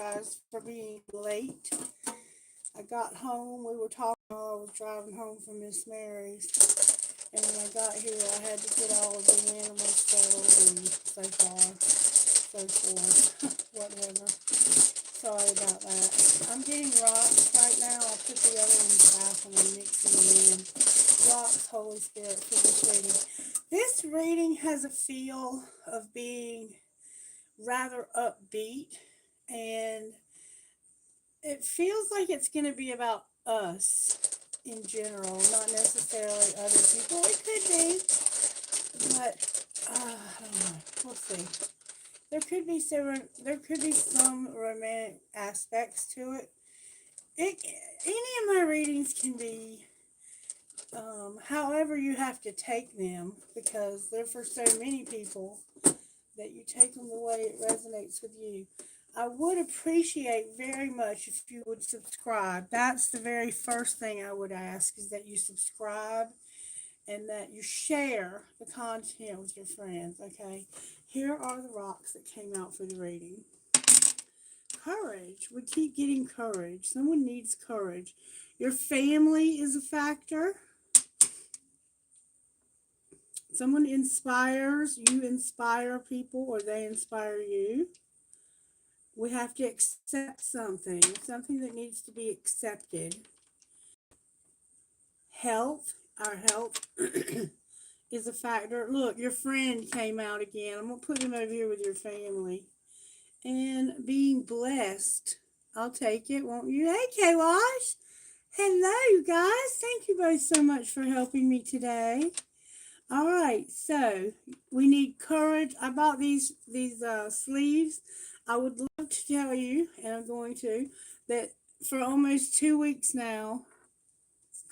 guys for being late. I got home, we were talking while I was driving home from Miss Mary's. And when I got here, I had to get all of the animals settled and so far, so forth, whatever. Sorry about that. I'm getting rocks right now. I'll put the other ones back and I'm mixing them in. Rocks, Holy Spirit, for this reading. This reading has a feel of being rather upbeat, and it feels like it's going to be about us in general, not necessarily other people. It could be, but I don't know. We'll see. There could be some romantic aspects to it. Any of my readings can be however you have to take them, because they're for so many people that you take them the way it resonates with you. I would appreciate very much if you would subscribe. That's the very first thing I would ask, is that you subscribe and that you share the content with your friends, okay? Here are the rocks that came out for the reading. Courage. We keep getting courage. Someone needs courage. Your family is a factor. Someone inspires. You inspire people, or they inspire you. We have to accept something that needs to be accepted. Health. Our health is a factor. Look, your friend came out again. I'm going to put him over here with your family. And being blessed. I'll take it, won't you? Hey, Kailash. Hello, guys. Thank you both so much for helping me today. All right, so we need courage. I bought these sleeves. I would love to tell you, and I'm going to, that for almost 2 weeks now,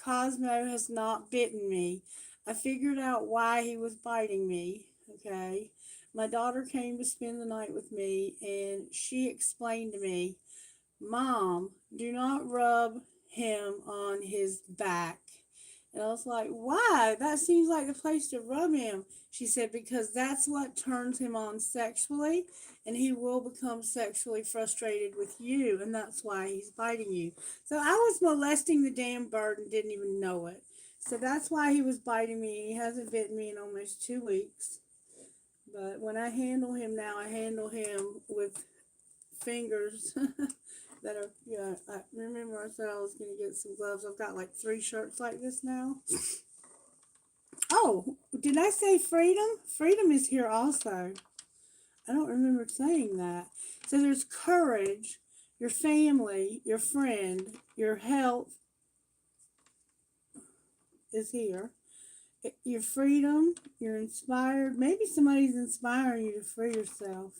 Cosmo has not bitten me. I figured out why he was biting me, okay? My daughter came to spend the night with me, and she explained to me, Mom, do not rub him on his back. And I was like, why? That seems like the place to rub him. She said, because that's what turns him on sexually, and he will become sexually frustrated with you, and that's why he's biting you. So I was molesting the damn bird and didn't even know it. So that's why he was biting me. He hasn't bitten me in almost 2 weeks. But when I handle him now, I handle him with fingers that are, I remember I said I was going to get some gloves. I've got like 3 shirts like this now. Oh, did I say freedom? Freedom is here also. I don't remember saying that. So there's courage, your family, your friend, your health is here. Your freedom, you're inspired. Maybe somebody's inspiring you to free yourself.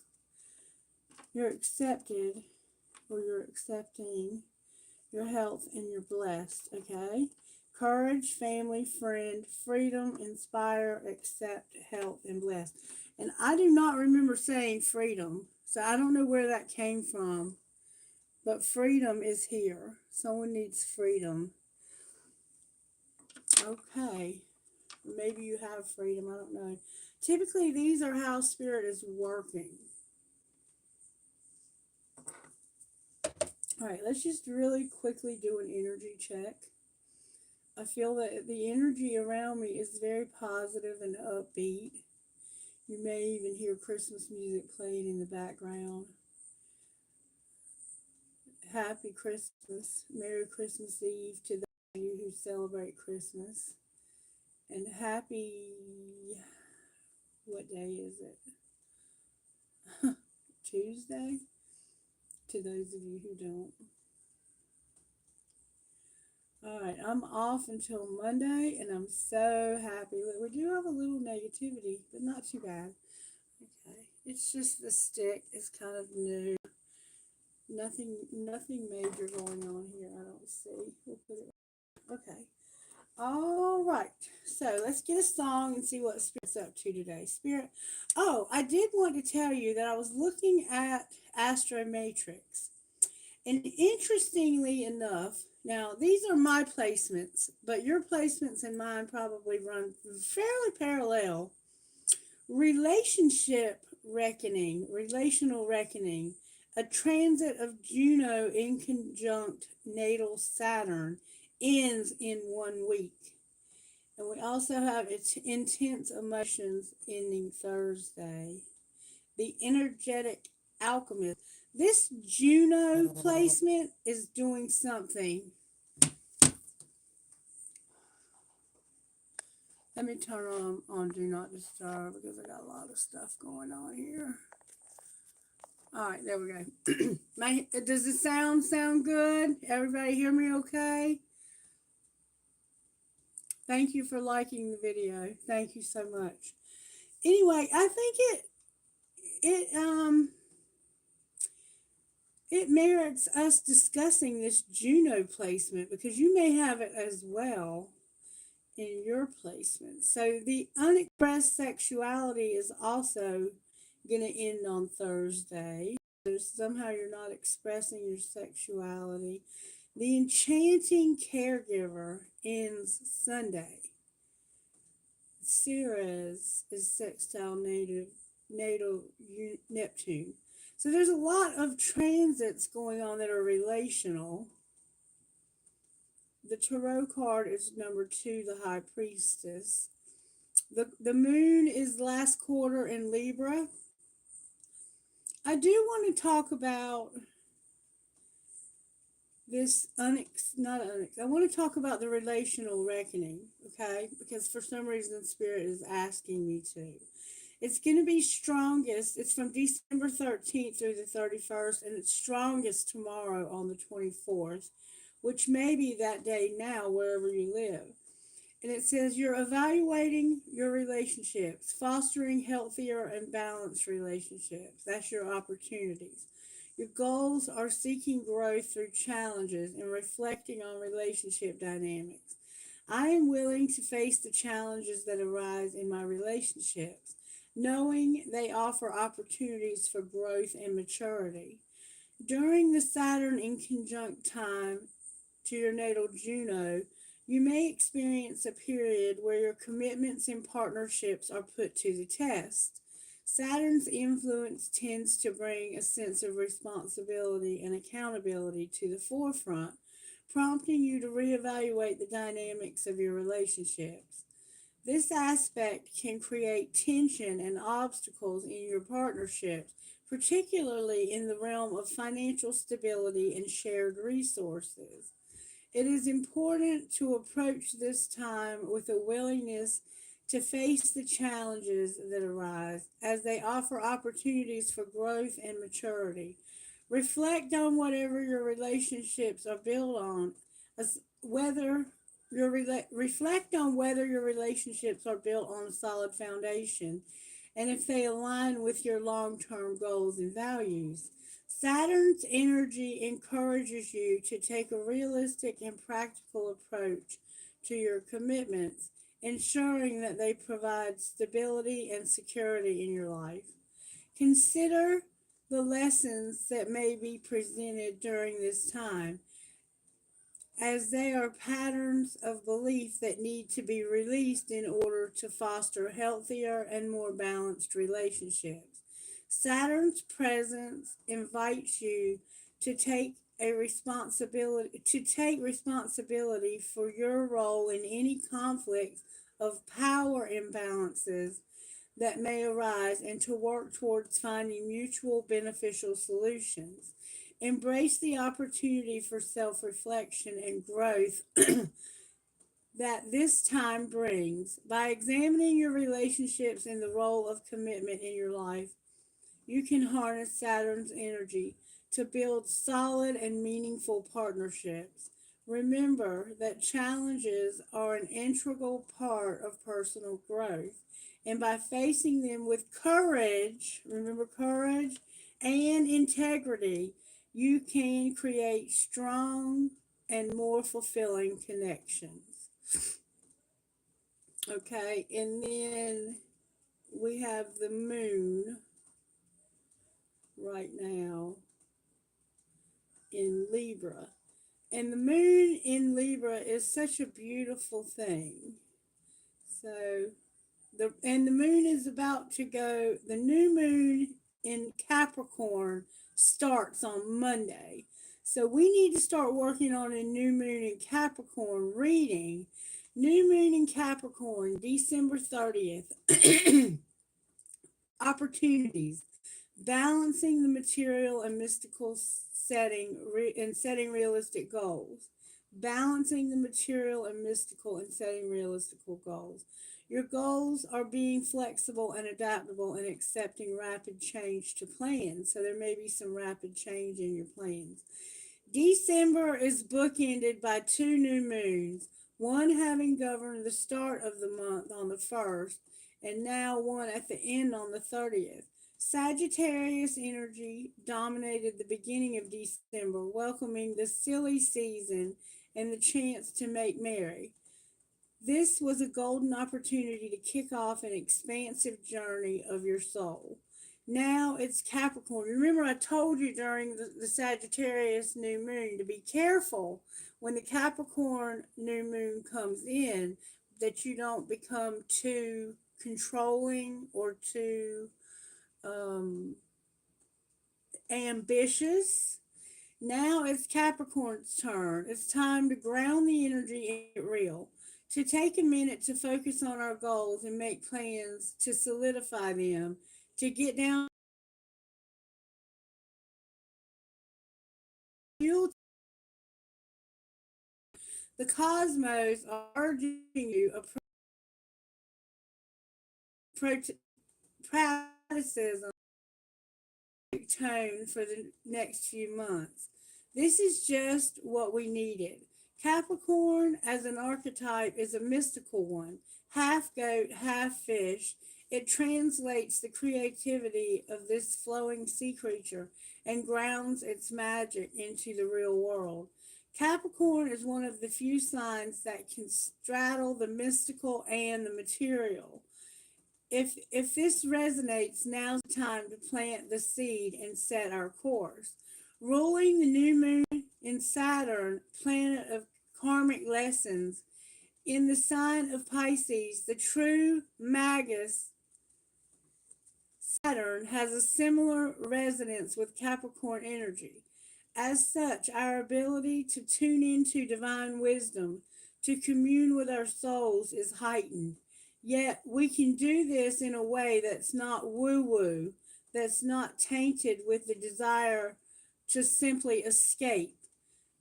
You're accepted, or you're accepting your health, and you're blessed, okay? Courage, family, friend, freedom, inspire, accept, health, and blessed. And I do not remember saying freedom, so I don't know where that came from, but freedom is here. Someone needs freedom. Okay. Maybe you have freedom, I don't know. Typically, these are how spirit is working. All right, let's just really quickly do an energy check. I feel that the energy around me is very positive and upbeat. You may even hear Christmas music playing in the background. Happy Christmas. Merry Christmas Eve to those of you who celebrate Christmas. And happy, what day is it? Tuesday? To those of you who don't. All right, I'm off until Monday, and I'm so happy. We do have a little negativity, but not too bad. Okay, it's just the stick is kind of new. Nothing major going on here. I don't see. We'll put it. Okay. All right. So let's get a song and see what Spirit's up to today. Spirit. Oh, I did want to tell you that I was looking at Astro Matrix. And interestingly enough, now these are my placements, but your placements and mine probably run fairly parallel. Relational reckoning, A transit of Juno in conjunct natal Saturn ends in 1 week. And we also have its intense emotions ending Thursday. The energetic alchemist. This Juno placement is doing something. Let me turn on Do Not Disturb because I got a lot of stuff going on here. All right, there we go. Does the sound good? Everybody hear me okay? Thank you for liking the video. Thank you so much. Anyway, I think it merits us discussing this Juno placement because you may have it as well in your placement. So the unexpressed sexuality is also going to end on Thursday. So somehow you're not expressing your sexuality. The enchanting caregiver ends Sunday. Ceres is sextile natal Neptune. So there's a lot of transits going on that are relational. The tarot card is number 2, the High Priestess. The moon is last quarter in Libra. I do want to talk about this I want to talk about the relational reckoning, okay? Because for some reason Spirit is asking me to. It's going to be strongest. It's from December 13th through the 31st, and it's strongest tomorrow on the 24th, which may be that day now wherever you live. And it says you're evaluating your relationships, fostering healthier and balanced relationships. That's your opportunities. Your goals are seeking growth through challenges and reflecting on relationship dynamics. I am willing to face the challenges that arise in my relationships, knowing they offer opportunities for growth and maturity. During the Saturn in conjunct time to your natal Juno, you may experience a period where your commitments and partnerships are put to the test. Saturn's influence tends to bring a sense of responsibility and accountability to the forefront, prompting you to reevaluate the dynamics of your relationships. This aspect can create tension and obstacles in your partnerships, particularly in the realm of financial stability and shared resources. It is important to approach this time with a willingness to face the challenges that arise as they offer opportunities for growth and maturity. Reflect on whatever your relationships are built on, as whether reflect on whether your relationships are built on a solid foundation and if they align with your long-term goals and values. Saturn's energy encourages you to take a realistic and practical approach to your commitments, ensuring that they provide stability and security in your life. Consider the lessons that may be presented during this time, as they are patterns of belief that need to be released in order to foster healthier and more balanced relationships. Saturn's presence invites you to take responsibility for your role in any conflicts of power imbalances that may arise and to work towards finding mutual beneficial solutions. Embrace the opportunity for self-reflection and growth that this time brings. By examining your relationships and the role of commitment in your life, you can harness Saturn's energy to build solid and meaningful partnerships. Remember that challenges are an integral part of personal growth, and by facing them with courage, remember courage and integrity, you can create strong and more fulfilling connections. Okay, and then we have the moon right now in Libra. And the moon in Libra is such a beautiful thing. So the moon is about to go, the new moon in Capricorn starts on Monday. So we need to start working on a new moon in Capricorn reading. New moon in Capricorn, December 30th. Opportunities. Balancing the material and mystical and setting realistic goals. Balancing the material and mystical and setting realistic goals. Your goals are being flexible and adaptable and accepting rapid change to plans. So there may be some rapid change in your plans. December is bookended by two new moons, one having governed the start of the month on the 1st, and now one at the end on the 30th. Sagittarius energy dominated the beginning of December, welcoming the silly season and the chance to make merry. This was a golden opportunity to kick off an expansive journey of your soul. Now it's Capricorn. Remember, I told you during the Sagittarius new moon to be careful when the Capricorn new moon comes in that you don't become too controlling or too um, ambitious. Now it's Capricorn's turn. It's time to ground the energy and get real. To take a minute to focus on our goals and make plans to solidify them. To get down, the cosmos are urging you a practicism tone for the next few months. This is just what we needed. Capricorn as an archetype is a mystical one, half goat, half fish. It translates the creativity of this flowing sea creature and grounds its magic into the real world. Capricorn is one of the few signs that can straddle the mystical and the material. If this resonates, now's the time to plant the seed and set our course. Ruling the new moon in Saturn, planet of karmic lessons, in the sign of Pisces, the true magus Saturn has a similar resonance with Capricorn energy. As such, our ability to tune into divine wisdom, to commune with our souls, is heightened. Yet we can do this in a way that's not woo woo, that's not tainted with the desire to simply escape.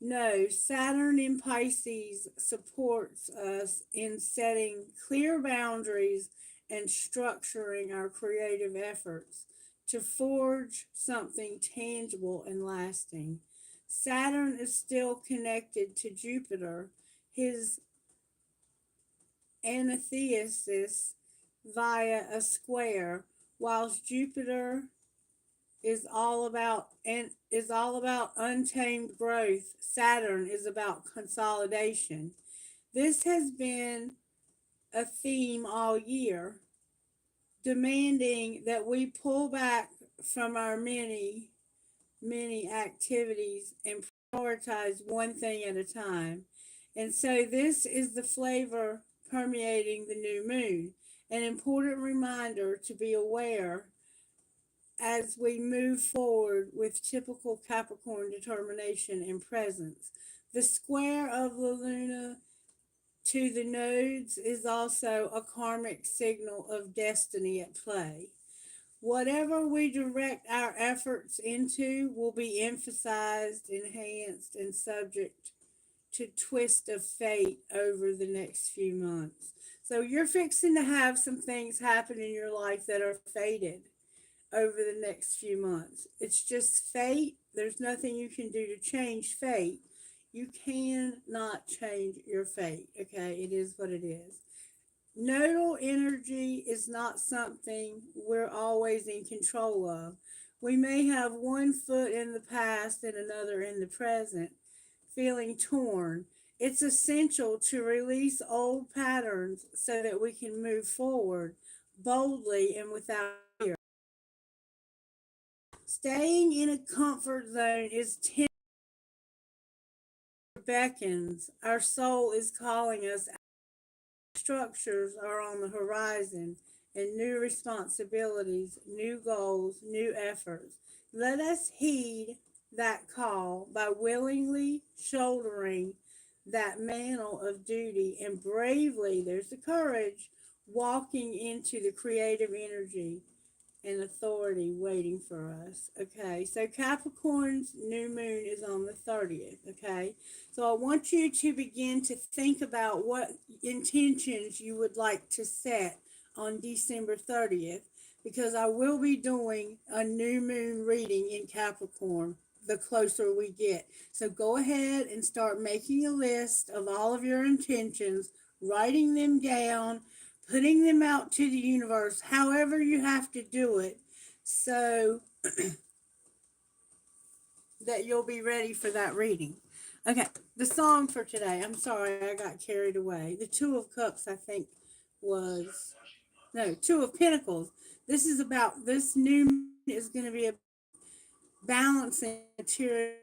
No, Saturn in Pisces supports us in setting clear boundaries and structuring our creative efforts to forge something tangible and lasting. Saturn is still connected to Jupiter, his antithesis via a square, whilst Jupiter is all about untamed growth. Saturn is about consolidation. This has been a theme all year, demanding that we pull back from our many activities and prioritize one thing at a time. And so this is the flavor permeating the new moon, an important reminder to be aware as we move forward with typical Capricorn determination and presence. The square of the Luna to the nodes is also a karmic signal of destiny at play. Whatever we direct our efforts into will be emphasized, enhanced, and subject to twist of fate over the next few months. So you're fixing to have some things happen in your life that are fated over the next few months. It's just fate. There's nothing you can do to change fate. You cannot change your fate, okay? It is what it is. Nodal energy is not something we're always in control of. We may have one foot in the past and another in the present, feeling torn. It's essential to release old patterns so that we can move forward boldly and without fear. Staying in a comfort zone is beckons. Our soul is calling us. Structures are on the horizon, and new responsibilities, new goals, new efforts. Let us heed that call by willingly shouldering that mantle of duty and bravely, there's the courage, walking into the creative energy and authority waiting for us. Okay, so Capricorn's new moon is on the 30th. Okay, so I want you to begin to think about what intentions you would like to set on December 30th because I will be doing a new moon reading in Capricorn the closer we get. So go ahead and start making a list of all of your intentions, writing them down, putting them out to the universe, however you have to do it, so that you'll be ready for that reading. Okay, the song for today. I'm sorry, I got carried away. The Two of Cups, I think, was no Two of Pentacles. This is about this new is going to be a balancing material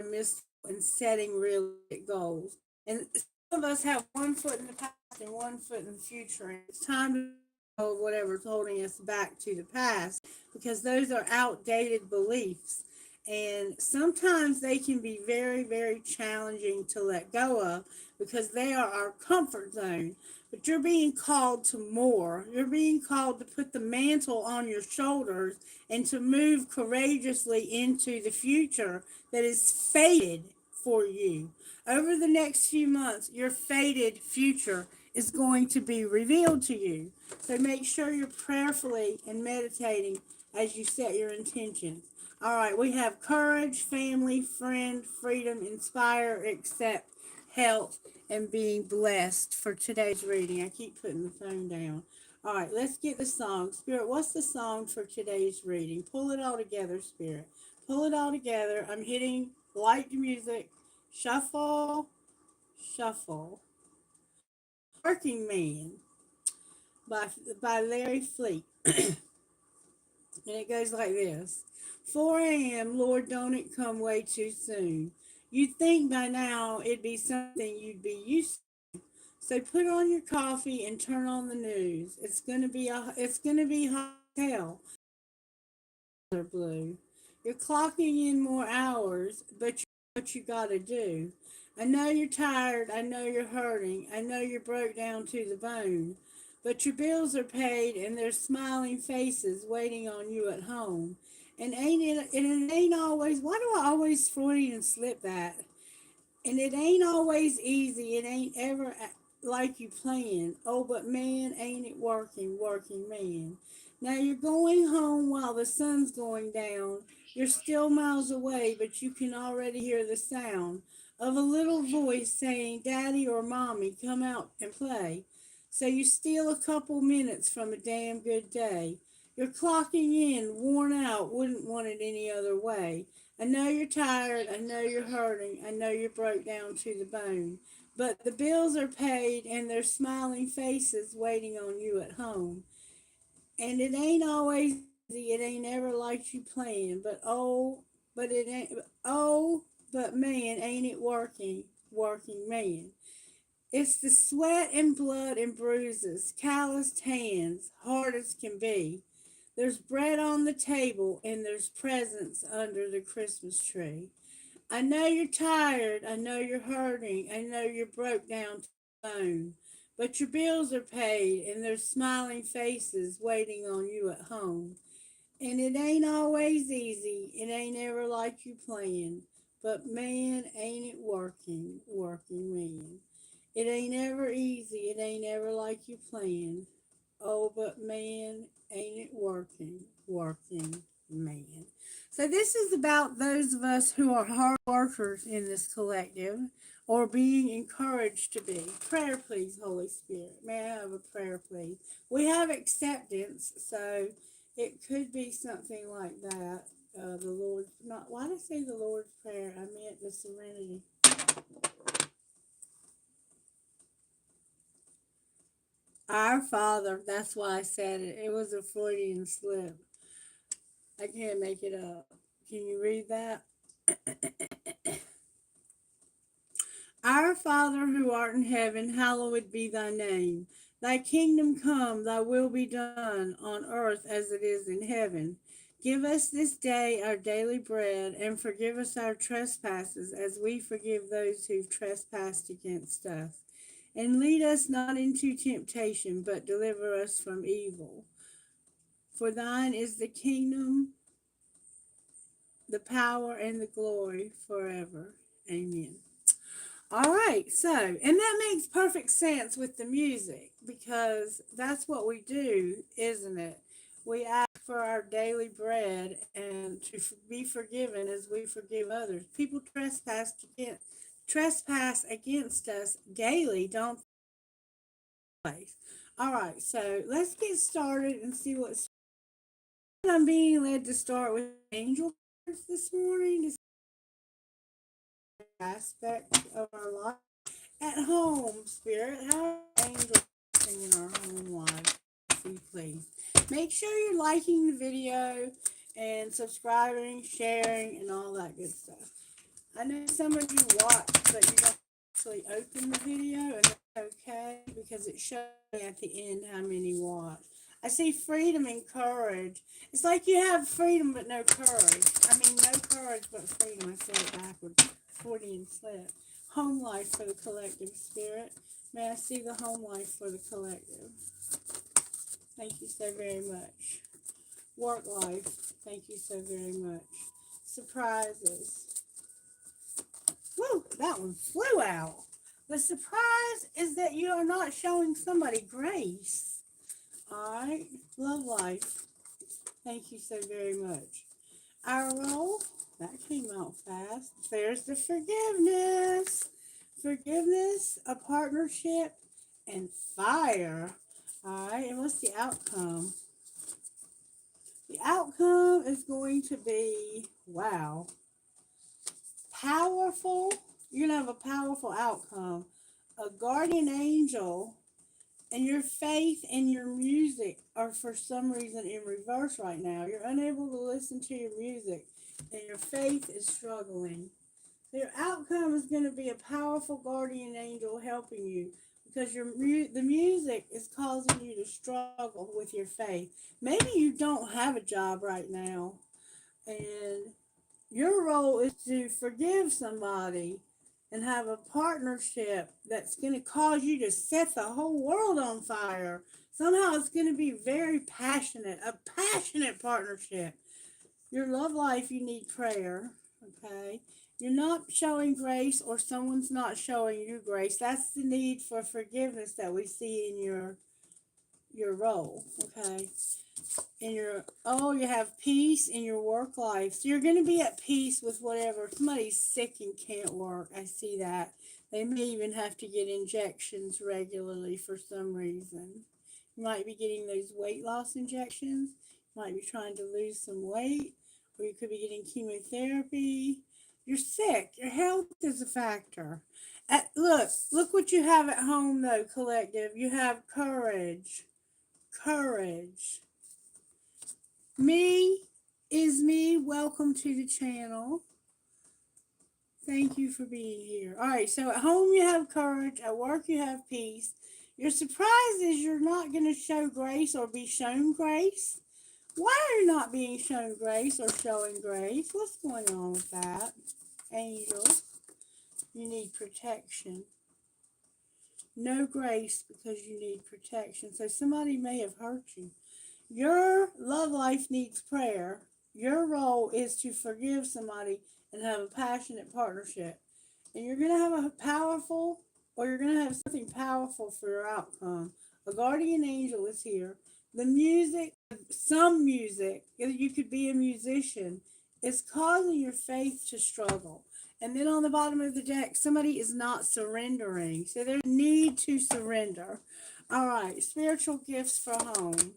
and setting realistic goals. And some of us have one foot in the past and one foot in the future. And it's time to go whatever's holding us back to the past because those are outdated beliefs. And sometimes they can be very, very challenging to let go of because they are our comfort zone. But you're being called to more. You're being called to put the mantle on your shoulders and to move courageously into the future that is fated for you. Over the next few months, your fated future is going to be revealed to you. So make sure you're prayerfully and meditating as you set your intentions. All right, we have courage, family, friend, freedom, inspire, accept, health, and being blessed for today's reading. I keep putting the phone down. All right, let's get the song. Spirit, what's the song for today's reading? Pull it all together, Spirit. Pull it all together. I'm hitting light music. Shuffle, shuffle. Working Man by, by Larry Fleet. And it goes like this. 4 a.m., Lord, don't it come way too soon. You'd think by now it'd be something you'd be used to. So put on your coffee and turn on the news. It's gonna be hot as hell. Are blue. You're clocking in more hours, but you know what you gotta do. I know you're tired. I know you're hurting. I know you're broke down to the bone. But your bills are paid and there's smiling faces waiting on you at home. And it ain't always, why do I always Freudian slip that? And it ain't always easy. It ain't ever like you planned. Oh, but man, ain't it working, man. Now you're going home while the sun's going down. You're still miles away, but you can already hear the sound of a little voice saying, Daddy or Mommy, come out and play. So you steal a couple minutes from a damn good day. You're clocking in, worn out, wouldn't want it any other way. I know you're tired. I know you're hurting. I know you're broke down to the bone. But the bills are paid and there's smiling faces waiting on you at home. And it ain't always easy. It ain't ever like you planned. But it ain't. Oh, but man, ain't it working, man. It's the sweat and blood and bruises, calloused hands, hard as can be. There's bread on the table and there's presents under the Christmas tree. I know you're tired. I know you're hurting. I know you're broke down to the bone. But your bills are paid and there's smiling faces waiting on you at home. And it ain't always easy. It ain't ever like you planned. But man, ain't it working, man. It ain't ever easy. It ain't ever like you planned. Oh, but man, ain't it working, man. So this is about those of us who are hard workers in this collective or being encouraged to be. Prayer, please, Holy Spirit. May I have a prayer, please? We have acceptance, so it could be something like that. The Lord's, not, why did I say the Lord's Prayer? I meant the serenity. Our Father, that's why I said it. It was a Freudian slip. I can't make it up. Can you read that? Our Father who art in heaven, hallowed be thy name. Thy kingdom come, thy will be done on earth as it is in heaven. Give us this day our daily bread, and forgive us our trespasses, as we forgive those who've trespassed against us. And lead us not into temptation, but deliver us from evil. For thine is the kingdom, the power, and the glory forever. Amen. All right, so, and that makes perfect sense with the music, because that's what we do, isn't it? We ask for our daily bread and to be forgiven as we forgive others. People trespass against us daily, don't they? All right, so let's get started and see what's. I'm being led to start with angel cards this morning. This aspect of our life. At home, Spirit, how are angels in our home life? Please. Make sure you're liking the video and subscribing, sharing, and all that good stuff. I know some of you watch, but you don't actually open the video, and that's okay because it shows me at the end how many watch. I see freedom and courage. It's like you have freedom but no courage. I mean, no courage but freedom. I said it backwards. Freudian slip. Home life for the collective, Spirit. May I see the home life for the collective? Thank you so very much. Work life. Thank you so very much. Surprises. Woo, that one flew out. The surprise is that you are not showing somebody grace. All right. Love life. Thank you so very much. Our role, that came out fast. There's the forgiveness. Forgiveness, a partnership, and fire. All right. And what's the outcome? The outcome is going to be, wow, powerful. You're going to have a powerful outcome. A guardian angel, and your faith and your music are for some reason in reverse right now. You're unable to listen to your music, and your faith is struggling. Your outcome is going to be a powerful guardian angel helping you, because the music is causing you to struggle with your faith. Maybe you don't have a job right now, and your role is to forgive somebody and have a partnership that's going to cause you to set the whole world on fire. Somehow it's going to be very passionate, a passionate partnership. Your love life, you need prayer, okay? You're not showing grace, or someone's not showing you grace. That's the need for forgiveness that we see in your role, okay? You have peace in your work life. So you're going to be at peace with whatever. Somebody's sick and can't work. I see that. They may even have to get injections regularly for some reason. You might be getting those weight loss injections. You might be trying to lose some weight, or you could be getting chemotherapy. You're sick. Your health is a factor. Look what you have at home, though, collective. You have courage. Courage. Me is me. Welcome to the channel. Thank you for being here. All right, so at home you have courage. At work you have peace. Your surprise is you're not going to show grace or be shown grace. Why are you not being shown grace or showing grace? What's going on with that? Angel, you need protection. No grace because you need protection. So somebody may have hurt you. Your love life needs prayer. Your role is to forgive somebody and have a passionate partnership. And you're going to have you're going to have something powerful for your outcome. A guardian angel is here. The music, some music, you could be a musician, is causing your faith to struggle. And then on the bottom of the deck, somebody is not surrendering. So there's a need to surrender. All right, spiritual gifts for home.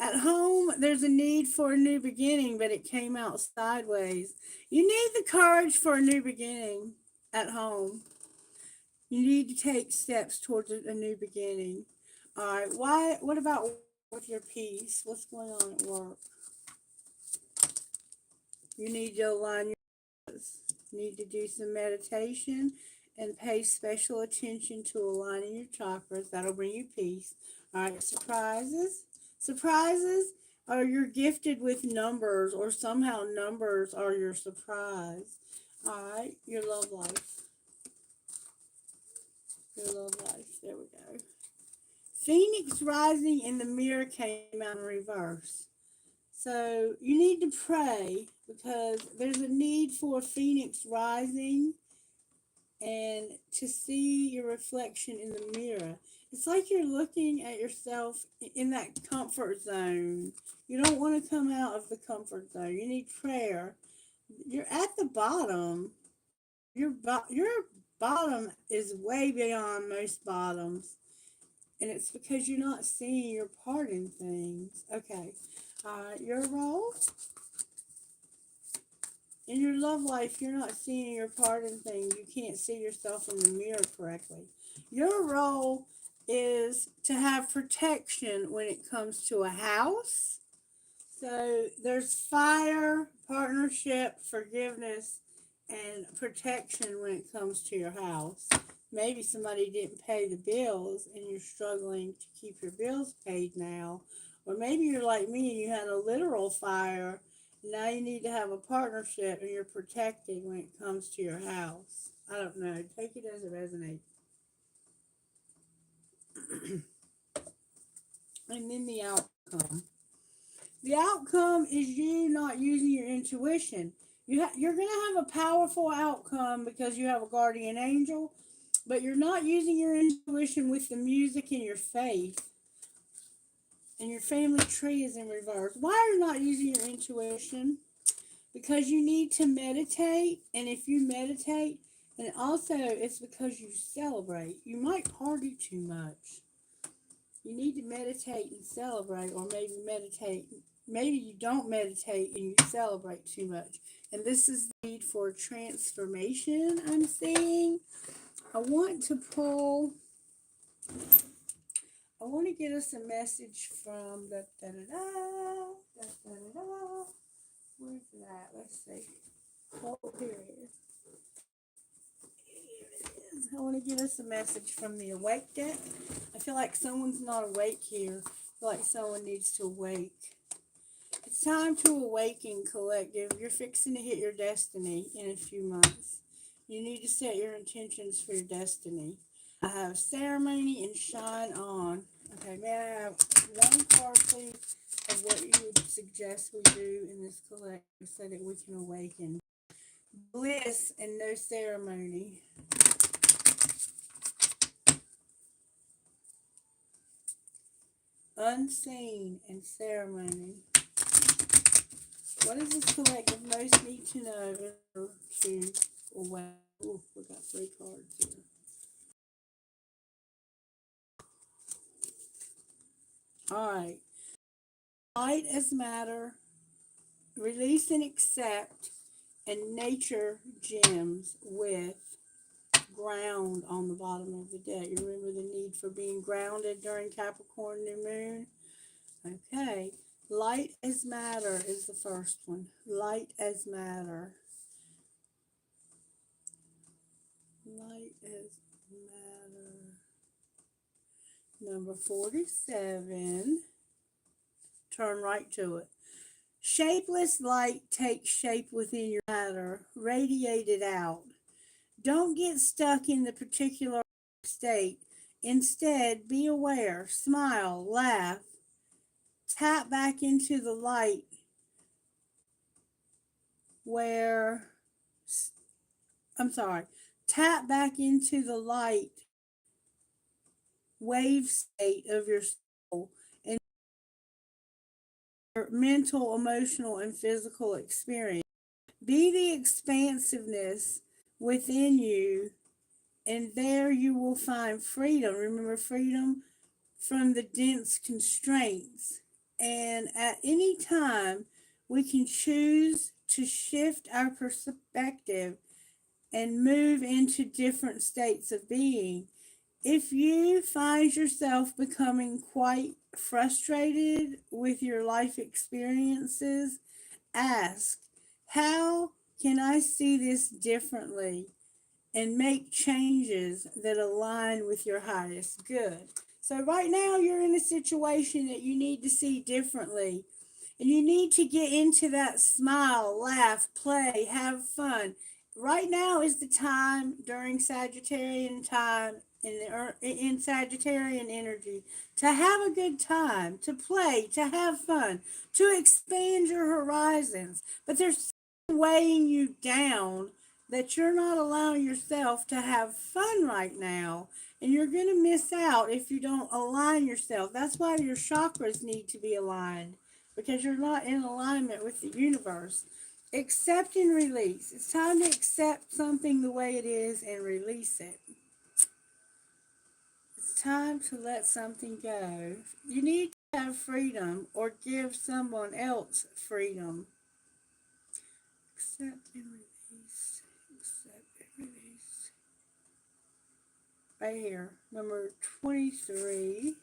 At home, there's a need for a new beginning, but it came out sideways. You need the courage for a new beginning at home. You need to take steps towards a new beginning. All right, what about with your peace? What's going on at work? You need to align your purpose. You need to do some meditation and pay special attention to aligning your chakras. That'll bring you peace. All right, surprises. Surprises or you're gifted with numbers, or somehow numbers are your surprise. All right, your love life. Your love life. There we go. Phoenix rising in the mirror came out in reverse. So you need to pray because there's a need for a phoenix rising and to see your reflection in the mirror. It's like you're looking at yourself in that comfort zone. You don't want to come out of the comfort zone. You need prayer. You're at the bottom. Your bottom is way beyond most bottoms, and it's because you're not seeing your part in things. Okay, your role in your love life, you're not seeing your part in things. You can't see yourself in the mirror correctly. Your role is to have protection when it comes to a house. So there's fire, partnership, forgiveness, and protection when it comes to your house. Maybe somebody didn't pay the bills and you're struggling to keep your bills paid now. Or maybe you're like me and you had a literal fire. Now you need to have a partnership and you're protected when it comes to your house. I don't know. Take it as it resonates. And then the outcome. The outcome is you not using your intuition. You're going to have a powerful outcome because you have a guardian angel, but you're not using your intuition with the music and your faith. And your family tree is in reverse. Why are you not using your intuition? Because you need to meditate. And if you meditate, and also it's because you celebrate. You might party too much. You need to meditate and celebrate, or maybe meditate. Maybe you don't meditate and you celebrate too much. And this is the need for transformation I'm seeing. I want to pull, I want to get us a message from the da da da da da da da. Where's it at? Let's see. Oh, here it is. I want to get us a message from the awake deck. I feel like someone's not awake here. I feel like someone needs to awake. It's time to awaken, collective. You're fixing to hit your destiny in a few months. You need to set your intentions for your destiny. I have ceremony and shine on. Okay, may I have one card, please, of what you would suggest we do in this collective so that we can awaken? Bliss and no ceremony. Unseen and ceremony. What does this collective most need to know in order to awake? Oh, we got 3 cards here. All right. Light as matter, release and accept, and nature gems with ground on the bottom of the deck. You remember the need for being grounded during Capricorn new moon? Okay. Light as matter is the first one. Light as matter. Light as matter. Number 47. Turn right to it. Shapeless light takes shape within your matter. Radiate it out. Don't get stuck in the particular state. Instead, be aware, smile, laugh, tap back into the light where, I'm sorry, tap back into the light wave state of your soul and your mental, emotional, and physical experience. Be the expansiveness within you, and there you will find freedom. Remember, freedom from the dense constraints. And at any time, we can choose to shift our perspective and move into different states of being. If you find yourself becoming quite frustrated with your life experiences, ask, how can I see this differently and make changes that align with your highest good? So right now you're in a situation that you need to see differently. And you need to get into that smile, laugh, play, have fun. Right now is the time during Sagittarian time in Sagittarian energy to have a good time, to play, to have fun, to expand your horizons. But there's something weighing you down that you're not allowing yourself to have fun right now. And you're going to miss out if you don't align yourself. That's why your chakras need to be aligned, because you're not in alignment with the universe. Accept and release. It's time to accept something the way it is and release it. It's time to let something go. You need to have freedom or give someone else freedom. Accept and release. Accept and release. Right here, number 23.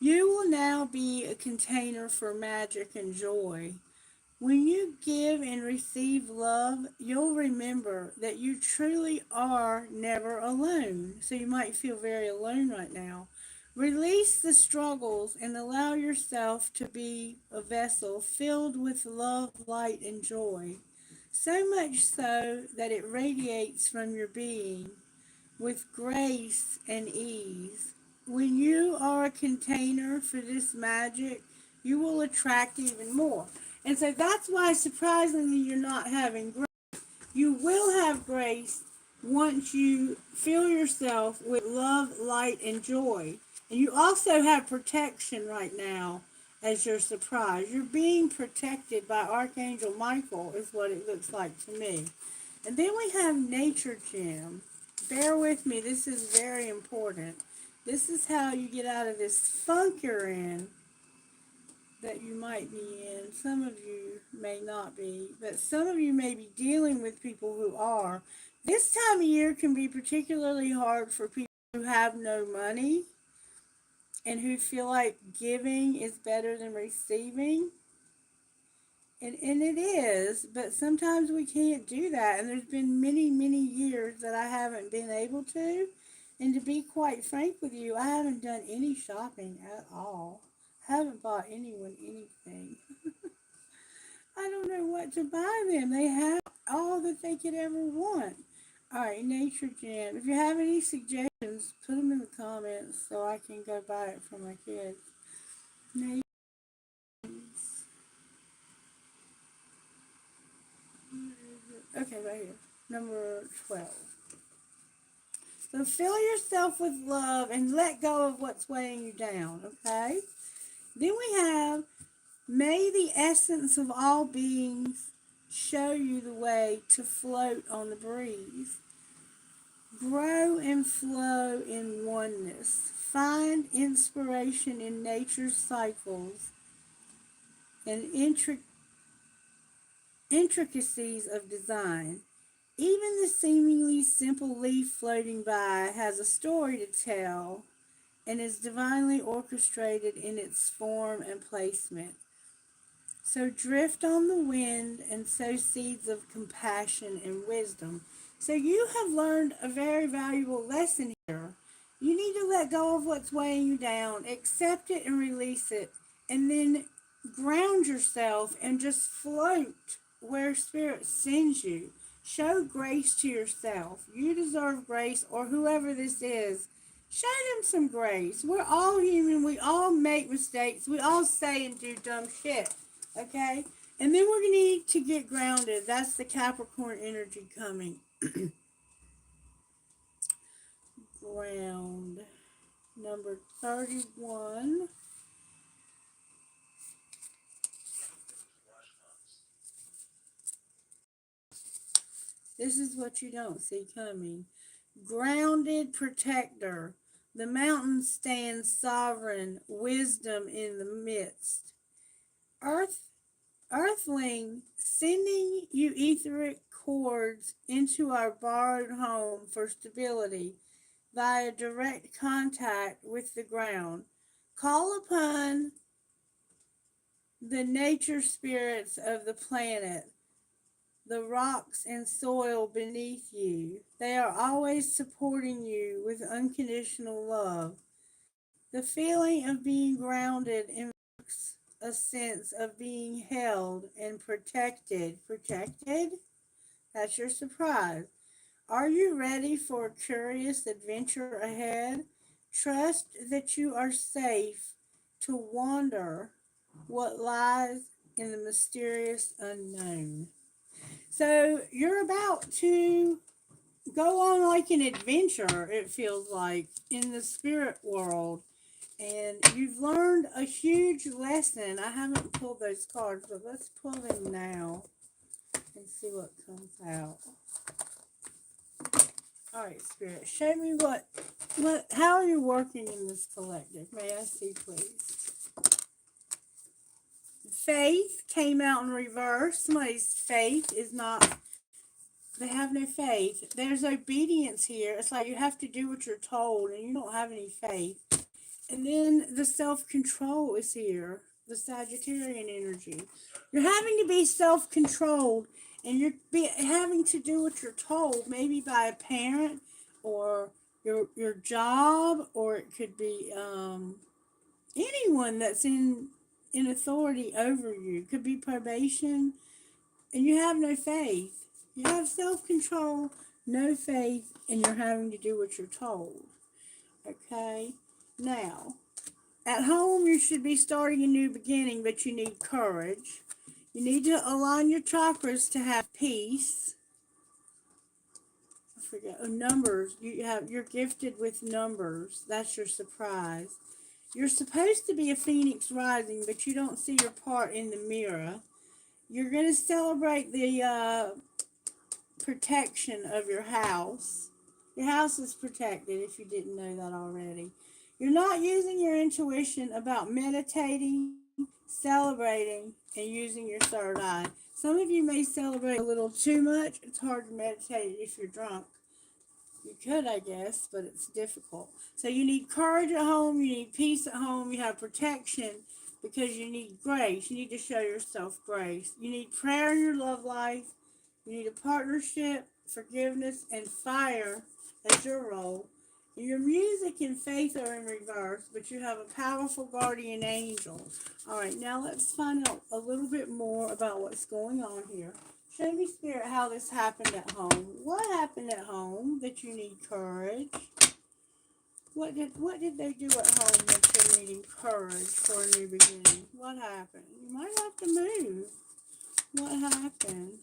You will now be a container for magic and joy. When you give and receive love, you'll remember that you truly are never alone. So you might feel very alone right now. Release the struggles and allow yourself to be a vessel filled with love, light, and joy. So much so that it radiates from your being with grace and ease. When you are a container for this magic, you will attract even more. And so that's why, surprisingly, you're not having grace. You will have grace once you fill yourself with love, light, and joy. And you also have protection right now as your surprise. You're being protected by Archangel Michael, is what it looks like to me. And then we have Nature Gem. Bear with me, this is very important. This is how you get out of this funk you're in, that you might be in. Some of you may not be, but some of you may be dealing with people who are. This time of year can be particularly hard for people who have no money and who feel like giving is better than receiving. And it is, but sometimes we can't do that. And there's been many, many years that I haven't been able to. And to be quite frank with you, I haven't done any shopping at all. I haven't bought anyone anything. I don't know what to buy them. They have all that they could ever want. All right, Nature Gem. If you have any suggestions, put them in the comments so I can go buy it for my kids. Nature. Okay, right here. Number 12. So fill yourself with love and let go of what's weighing you down, okay? Then we have, may the essence of all beings show you the way to float on the breeze. Grow and flow in oneness. Find inspiration in nature's cycles and intricacies of design. Even the seemingly simple leaf floating by has a story to tell and is divinely orchestrated in its form and placement. So drift on the wind and sow seeds of compassion and wisdom. So you have learned a very valuable lesson here. You need to let go of what's weighing you down, accept it and release it, and then ground yourself and just float where Spirit sends you. Show grace to yourself. You deserve grace, or whoever this is. Show them some grace. We're all human. We all make mistakes. We all say and do dumb shit. Okay? And then we're going to need to get grounded. That's the Capricorn energy coming. Ground. Number 31. This is what you don't see coming. Grounded protector. The mountain stands sovereign, wisdom in the midst. Earthling, sending you etheric cords into our borrowed home for stability via direct contact with the ground. Call upon the nature spirits of the planet the rocks and soil beneath you. They are always supporting you with unconditional love. The feeling of being grounded invokes a sense of being held and protected. Protected? That's your surprise. Are you ready for a curious adventure ahead? Trust that you are safe to wander what lies in the mysterious unknown. So you're about to go on like an adventure, it feels like, in the spirit world. And you've learned a huge lesson. I haven't pulled those cards, but let's pull them now and see what comes out. All right, Spirit, show me how are you working in this collective? May I see, please? Faith came out in reverse. Somebody's faith is not, they have no faith. There's obedience here. It's like you have to do what you're told and you don't have any faith. And then the self-control is here, the Sagittarian energy. You're having to be self-controlled and having to do what you're told, maybe by a parent or your job, or it could be anyone that's in authority over you. It could be probation, and you have no faith. You have self-control, no faith, and you're having to do what you're told. Okay? Now, at home, you should be starting a new beginning, but you need courage. You need to align your chakras to have peace. I forget. Oh, numbers. You're gifted with numbers. That's your surprise. You're supposed to be a phoenix rising, but you don't see your part in the mirror. You're going to celebrate the protection of your house. Your house is protected if you didn't know that already. You're not using your intuition about meditating, celebrating, and using your third eye. Some of you may celebrate a little too much. It's hard to meditate if you're drunk. You could, I guess, but it's difficult. So you need courage at home. You need peace at home. You have protection because you need grace. You need to show yourself grace. You need prayer in your love life. You need a partnership, forgiveness, and fire as your role. Your music and faith are in reverse, but you have a powerful guardian angel. All right, now let's find out a little bit more about what's going on here. Show me, Spirit, how this happened at home. What happened at home that you need courage? What did they do at home that you're needing courage for a new beginning? What happened? You might have to move. What happened?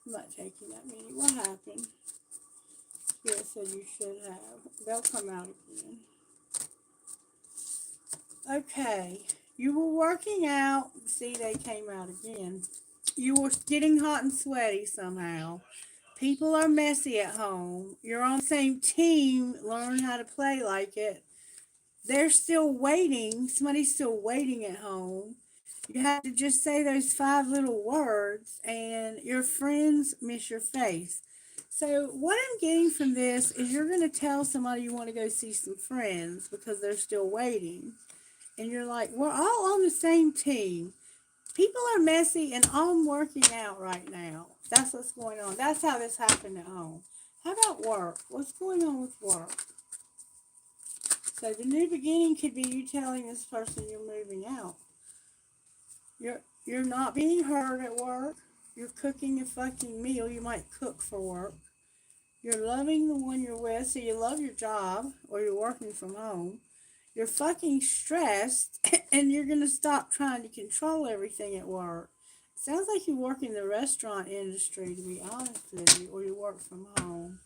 I'm not taking that many. What happened? Spirit said you should have. They'll come out again. Okay. You were working out. See, they came out again. You were getting hot and sweaty somehow. People are messy at home. You're on the same team. Learn how to play like it. They're still waiting. Somebody's still waiting at home. You have to just say those 5 little words, and your friends miss your face. So what I'm getting from this is you're going to tell somebody you want to go see some friends because they're still waiting. And you're like, we're all on the same team. People are messy and I'm working out right now. That's what's going on. That's how this happened at home. How about work? What's going on with work? So the new beginning could be you telling this person you're moving out. You're not being heard at work. You're cooking a fucking meal. You might cook for work. You're loving the one you're with, so you love your job, or you're working from home. You're fucking stressed, and you're going to stop trying to control everything at work. Sounds like you work in the restaurant industry, to be honest with you, or you work from home.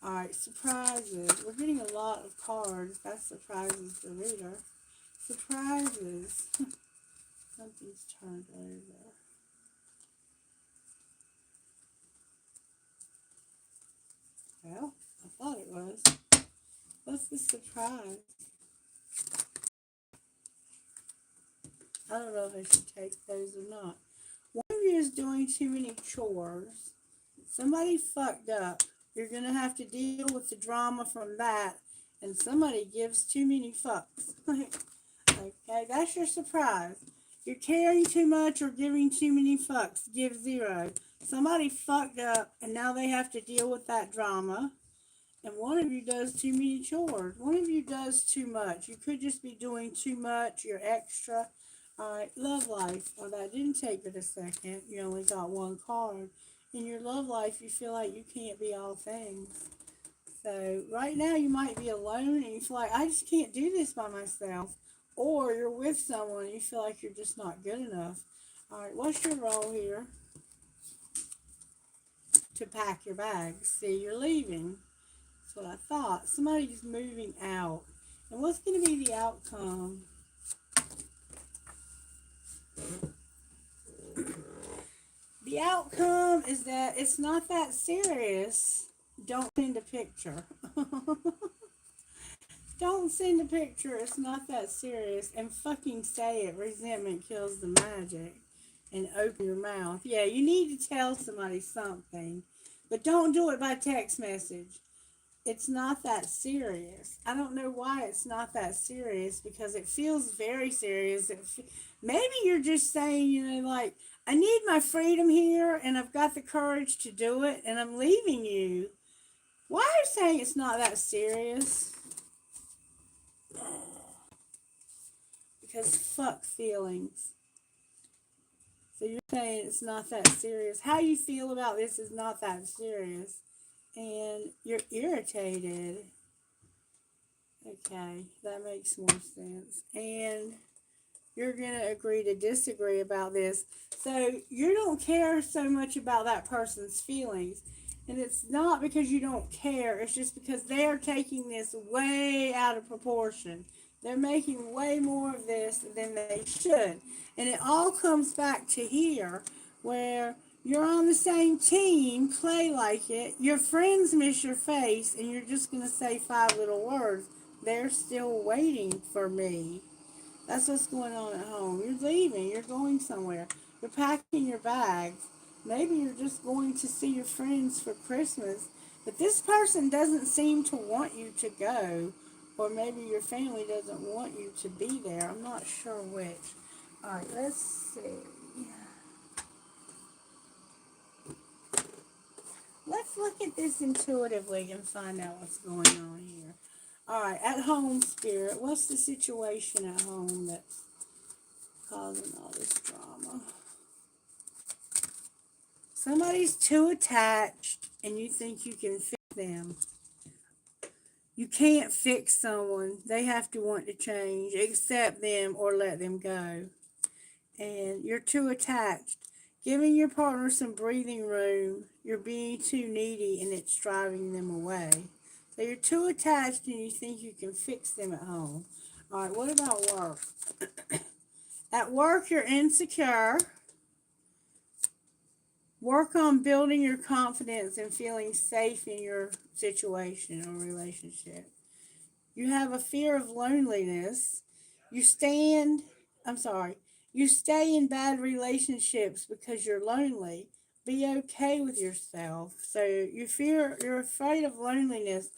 All right, surprises. We're getting a lot of cards. That surprises the reader. Surprises. Something's turned over. Well, I thought it was. What's the surprise? I don't know if I should take those or not. One of you is doing too many chores. Somebody fucked up. You're going to have to deal with the drama from that. And somebody gives too many fucks. Okay, that's your surprise. You're caring too much or giving too many fucks. Give 0. Somebody fucked up and now they have to deal with that drama. And one of you does too many chores. One of you does too much. You could just be doing too much. You're extra. All right, love life. Oh, that didn't take but a second. You only got one card. In your love life, you feel like you can't be all things. So right now you might be alone and you feel like, I just can't do this by myself. Or you're with someone and you feel like you're just not good enough. All right, what's your role here? To pack your bags. See, you're leaving. That's what I thought. Somebody's moving out. And what's going to be the outcome? The outcome is that it's not that serious. Don't send a picture. Don't send a picture. It's not that serious. And fucking say it. Resentment kills the magic. And open your mouth. Yeah, you need to tell somebody something. But don't do it by text message. It's not that serious. I don't know why it's not that serious because it feels very serious. Maybe you're just saying, like, I need my freedom here and I've got the courage to do it and I'm leaving you. Why are you saying it's not that serious? Because fuck feelings. So you're saying it's not that serious. How you feel about this is not that serious. And you're irritated. Okay, that makes more sense. And you're going to agree to disagree about this. So you don't care so much about that person's feelings. And it's not because you don't care. It's just because they're taking this way out of proportion. They're making way more of this than they should. And it all comes back to here where you're on the same team, play like it. Your friends miss your face and you're just going to say 5 little words. They're still waiting for me. That's what's going on at home. You're leaving. You're going somewhere. You're packing your bags. Maybe you're just going to see your friends for Christmas. But this person doesn't seem to want you to go. Or maybe your family doesn't want you to be there. I'm not sure which. Alright, let's see. Let's look at this intuitively and find out what's going on here. Alright, at home, Spirit. What's the situation at home that's causing all this drama? Somebody's too attached and you think you can fix them. You can't fix someone. They have to want to change. Accept them or let them go. And you're too attached. Giving your partner some breathing room. You're being too needy and it's driving them away. So you're too attached and you think you can fix them at home. All right, what about work? At work, you're insecure. Work on building your confidence and feeling safe in your situation or relationship. You have a fear of loneliness. You stay in bad relationships because you're lonely. Be okay with yourself. So you're afraid of loneliness.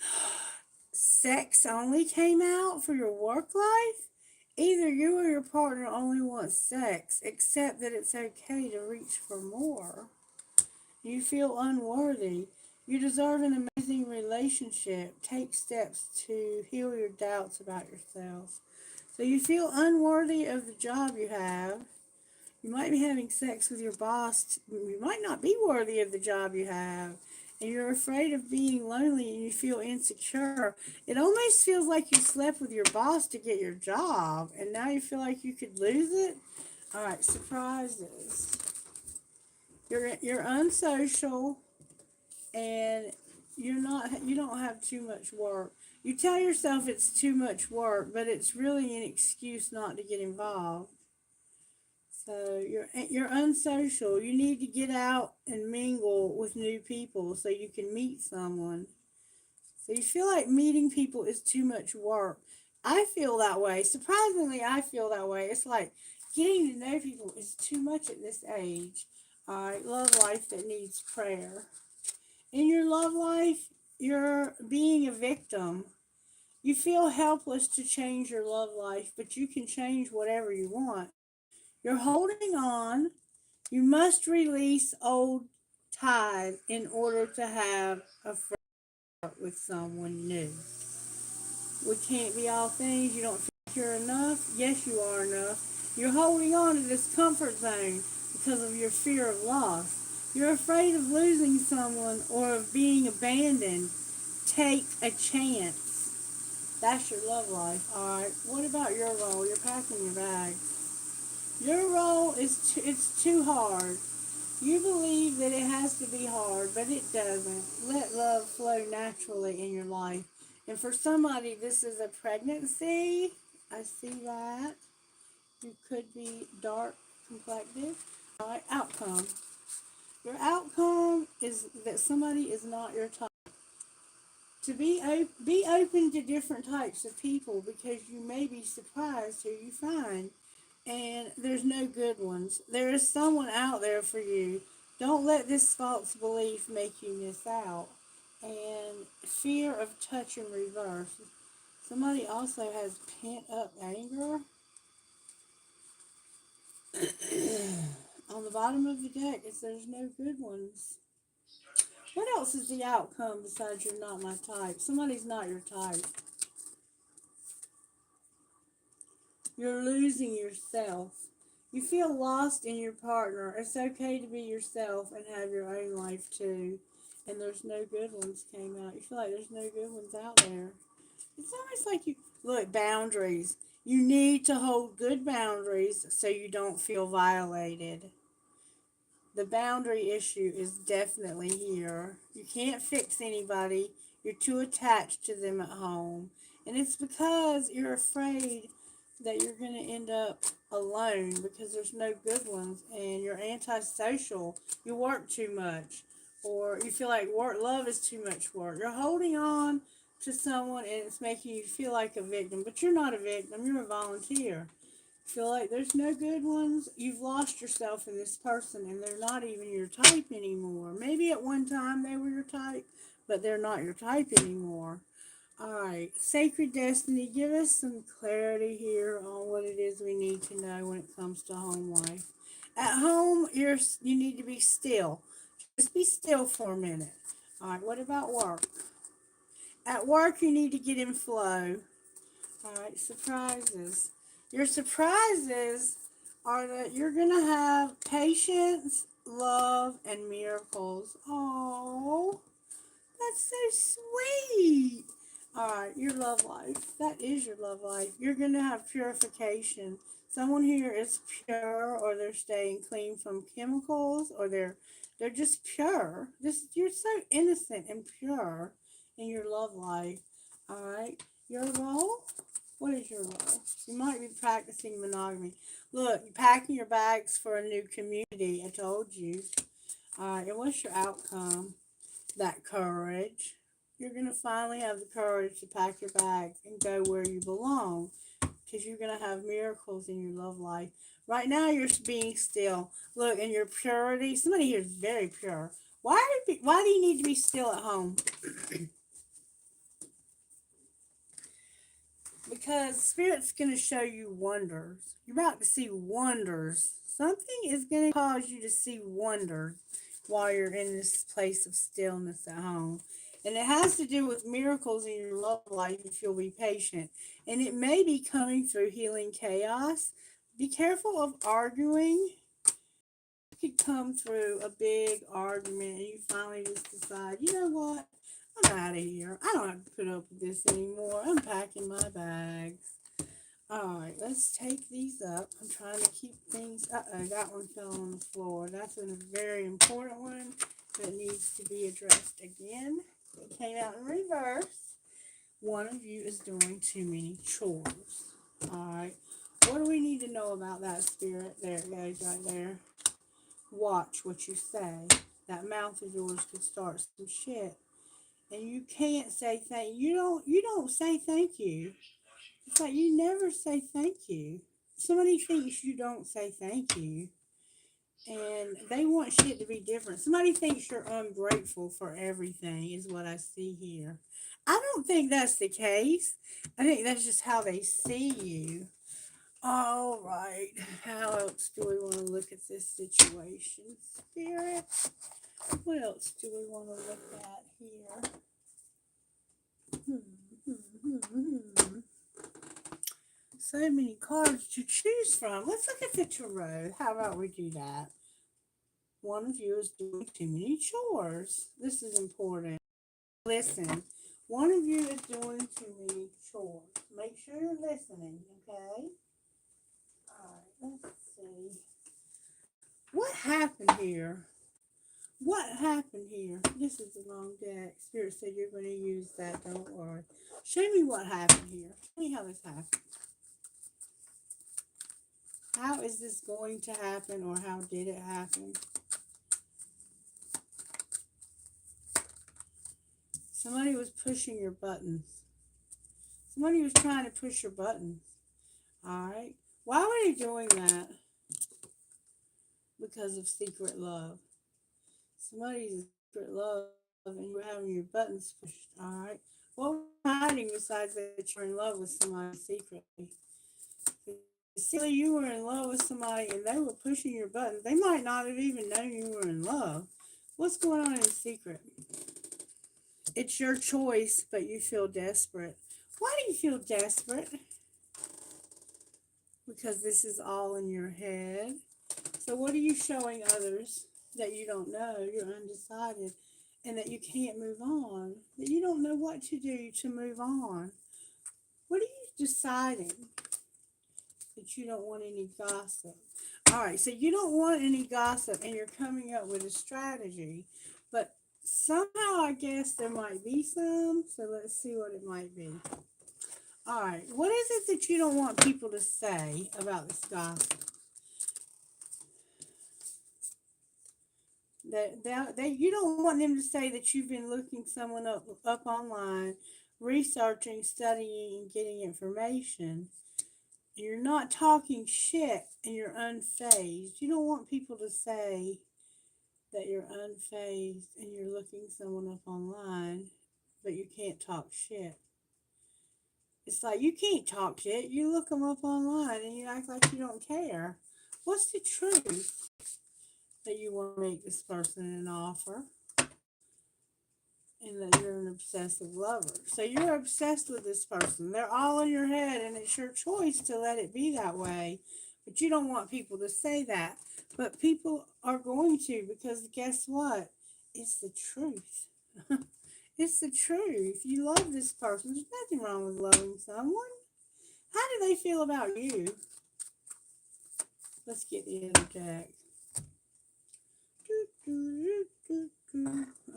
Sex only came out for your work life? Either you or your partner only wants sex, except that it's okay to reach for more. You feel unworthy. You deserve an amazing relationship. Take steps to heal your doubts about yourself. So you feel unworthy of the job you have. You might be having sex with your boss. You might not be worthy of the job you have. And you're afraid of being lonely and you feel insecure. It almost feels like you slept with your boss to get your job. And now you feel like you could lose it. All right, surprises. You're unsocial and you don't have too much work. You tell yourself it's too much work, but it's really an excuse not to get involved. So you're unsocial. You need to get out and mingle with new people so you can meet someone. So you feel like meeting people is too much work. I feel that way. Surprisingly, I feel that way. It's like getting to know people is too much at this age. All right, love life that needs prayer. In your love life, you're being a victim. You feel helpless to change your love life, but you can change whatever you want. You're holding on. You must release old ties in order to have a friend with someone new. We can't be all things. You don't think you're enough? Yes, you are enough. You're holding on to this comfort zone because of your fear of loss. You're afraid of losing someone or of being abandoned. Take a chance. That's your love life. All right. What about your role? You're packing your bags. Your role is it's too hard. You believe that it has to be hard, but it doesn't. Let love flow naturally in your life. And for somebody, this is a pregnancy. I see that. You could be dark complected. All right, outcome. Your outcome is that somebody is not your type. To be open to different types of people because you may be surprised who you find. And there's no good ones. There is someone out there for you. Don't let this false belief make you miss out. And fear of touch in reverse. Somebody also has pent up anger. On the bottom of the deck, it says no good ones. What else is the outcome besides you're not my type? Somebody's not your type. You're losing yourself. You feel lost in your partner. It's okay to be yourself and have your own life too. And there's no good ones came out. You feel like there's no good ones out there. It's almost like you look, boundaries. You need to hold good boundaries so you don't feel violated. The boundary issue is definitely here. You can't fix anybody. You're too attached to them at home. And it's because you're afraid that you're going to end up alone because there's no good ones and you're antisocial. You work too much or you feel like love is too much work. You're holding on to someone and it's making you feel like a victim, but you're not a victim. You're a volunteer. Feel like there's no good ones. You've lost yourself in this person and they're not even your type anymore. Maybe at one time they were your type, but they're not your type anymore. Alright, sacred destiny, give us some clarity here on what it is we need to know when it comes to home life. At home, you need to be still. Just be still for a minute. Alright, what about work? At work, you need to get in flow. Alright, surprises. Your surprises are that you're going to have patience, love, and miracles. Oh, that's so sweet. Alright, your love life. That is your love life. You're going to have purification. Someone here is pure or they're staying clean from chemicals or they're just pure. Just you're so innocent and pure in your love life. Alright. Your role? What is your role? You might be practicing monogamy. Look, you're packing your bags for a new community. I told you. Alright, and what's your outcome? That courage. You're going to finally have the courage to pack your bags and go where you belong because you're going to have miracles in your love life. Right now, you're being still. Look, in your purity, somebody here is very pure. Why do you need to be still at home? Because Spirit's going to show you wonders. You're about to see wonders. Something is going to cause you to see wonders while you're in this place of stillness at home. And it has to do with miracles in your love life if you'll be patient. And it may be coming through healing chaos. Be careful of arguing. You could come through a big argument and you finally just decide, you know what? I'm out of here. I don't have to put up with this anymore. I'm packing my bags. Alright, let's take these up. I'm trying to keep things... Uh-oh, that one fell on the floor. That's a very important one that needs to be addressed again. It came out in reverse. One of you is doing too many chores. Alright, what do we need to know about that, Spirit? There it goes right there. Watch what you say. That mouth of yours could start some shit. And you can't say thank you don't say thank you. It's like you never say thank you. Somebody thinks you don't say thank you. And they want shit to be different. Somebody thinks you're ungrateful for everything is what I see here. I don't think that's the case. I think that's just how they see you. All right. How else do we want to look at this situation? Spirit. What else do we want to look at here? Hmm, hmm, hmm, hmm. So many cards to choose from. Let's look at the tarot. How about we do that? One of you is doing too many chores. This is important. Listen. One of you is doing too many chores. Make sure you're listening, okay? All right, let's see. What happened here? What happened here? This is the wrong deck. Spirit said you're going to use that. Don't worry. Show me what happened here. Show me how this happened. How is this going to happen, or how did it happen? Somebody was pushing your buttons. Somebody was trying to push your buttons. All right. Why were they doing that? Because of secret love. Somebody's secret love, and you were having your buttons pushed. All right. What were you hiding besides that you're in love with somebody secretly? Silly, you were in love with somebody and they were pushing your buttons. They might not have even known you were in love. What's going on in secret? It's your choice, but you feel desperate. Why do you feel desperate? Because this is all in your head. So what are you showing others that you don't know? You're undecided and that you can't move on. That you don't know what to do to move on. What are you deciding? That you don't want any gossip. All right, so you don't want any gossip and you're coming up with a strategy. But somehow I guess there might be some. So let's see what it might be. All right, what is it that you don't want people to say about this gossip? That you don't want them to say that you've been looking someone up online, researching, studying, and getting information. You're not talking shit and you're unfazed. You don't want people to say that you're unfazed and you're looking someone up online, but you can't talk shit. It's like you can't talk shit. You look them up online and you act like you don't care. What's the truth? That you want to make this person an offer and that you're an obsessive lover. So you're obsessed with this person. They're all in your head and it's your choice to let it be that way. But you don't want people to say that. But people are going to, because guess what? It's the truth. It's the truth. You love this person. There's nothing wrong with loving someone. How do they feel about you? Let's get the other deck.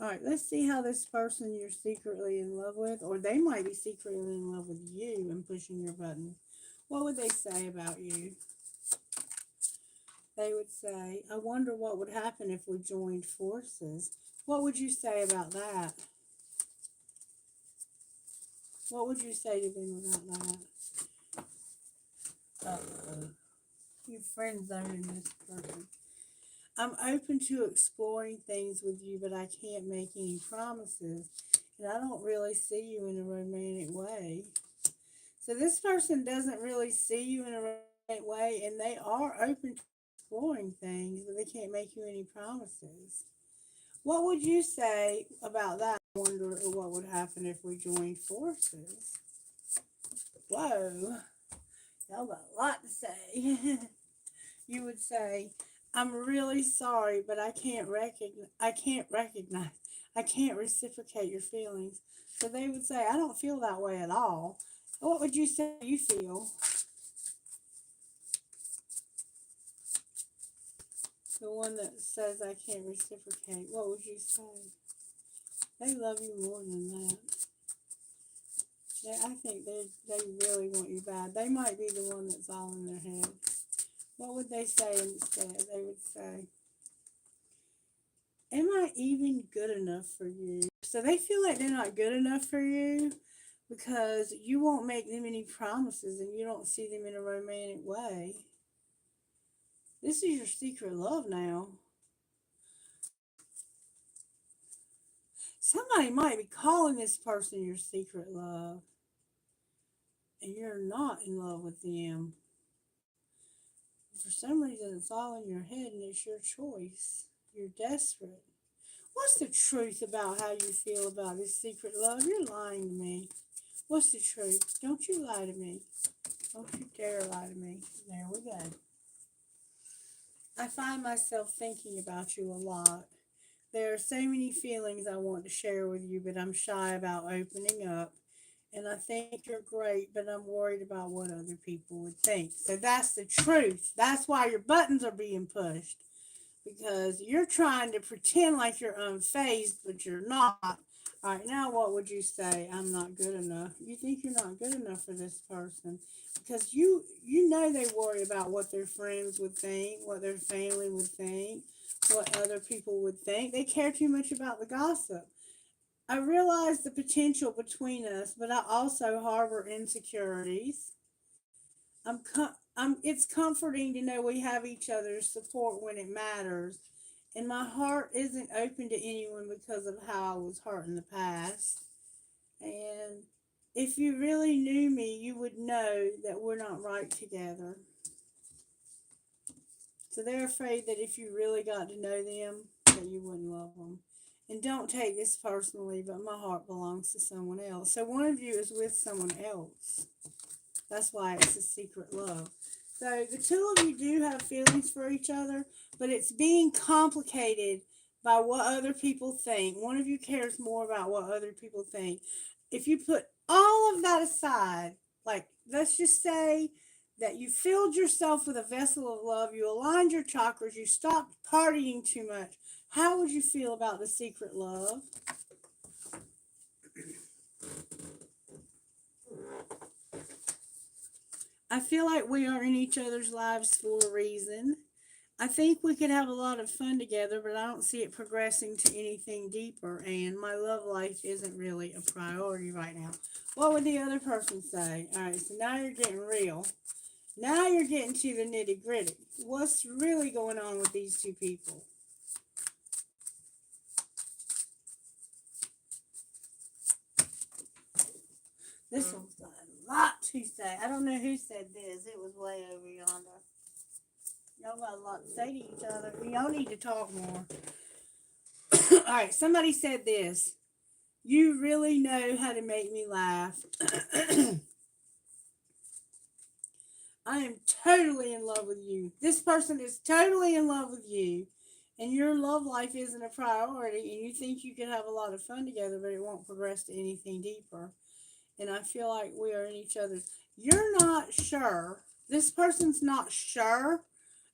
All right, let's see how this person you're secretly in love with, or they might be secretly in love with you and pushing your button. What would they say about you? They would say, I wonder what would happen if we joined forces. What would you say about that? What would you say to them about that? Uh-oh. You friend zoning this person. I'm open to exploring things with you, but I can't make any promises. And I don't really see you in a romantic way. So this person doesn't really see you in a romantic way, and they are open to exploring things, but they can't make you any promises. What would you say about that? I wonder what would happen if we joined forces. Whoa, y'all got a lot to say. You would say, I'm really sorry, but I can't reciprocate your feelings. So they would say, I don't feel that way at all. What would you say you feel? The one that says I can't reciprocate, what would you say? They love you more than that. I think they really want you bad. They might be the one that's all in their head. What would they say instead? They would say, am I even good enough for you? So they feel like they're not good enough for you because you won't make them any promises and you don't see them in a romantic way. This is your secret love now. Somebody might be calling this person your secret love and you're not in love with them. for some reason it's all in your head and it's your choice. You're desperate. What's the truth about how you feel about this secret love? You're lying to me. What's the truth? Don't you lie to me. Don't you dare lie to me. There we go. I find myself thinking about you a lot. There are so many feelings I want to share with you, but I'm shy about opening up. And I think you're great, but I'm worried about what other people would think. So that's the truth. That's why your buttons are being pushed. Because you're trying to pretend like you're unfazed, but you're not. All right, now what would you say? I'm not good enough. You think you're not good enough for this person because you know they worry about what their friends would think, what their family would think, what other people would think. They care too much about the gossip. I realize the potential between us, but I also harbor insecurities. It's comforting to know we have each other's support when it matters. And my heart isn't open to anyone because of how I was hurt in the past. And if you really knew me, you would know that we're not right together. So they're afraid that if you really got to know them, that you wouldn't love them. And don't take this personally, but my heart belongs to someone else. So one of you is with someone else. That's why it's a secret love. So the two of you do have feelings for each other, but it's being complicated by what other people think. One of you cares more about what other people think. If you put all of that aside, like let's just say that you filled yourself with a vessel of love, you aligned your chakras, you stopped partying too much, how would you feel about the secret love? I feel like we are in each other's lives for a reason. I think we could have a lot of fun together, but I don't see it progressing to anything deeper, and my love life isn't really a priority right now. What would the other person say? All right, so now you're getting real. Now you're getting to the nitty gritty. What's really going on with these two people? This one's got a lot to say. I don't know who said this. It was way over yonder. Y'all got a lot to say to each other. Y'all need to talk more. All right, somebody said this. You really know how to make me laugh. I am totally in love with you. This person is totally in love with you. And your love life isn't a priority. And you think you can have a lot of fun together, but it won't progress to anything deeper. And I feel like we are in each other's. You're not sure. This person's not sure.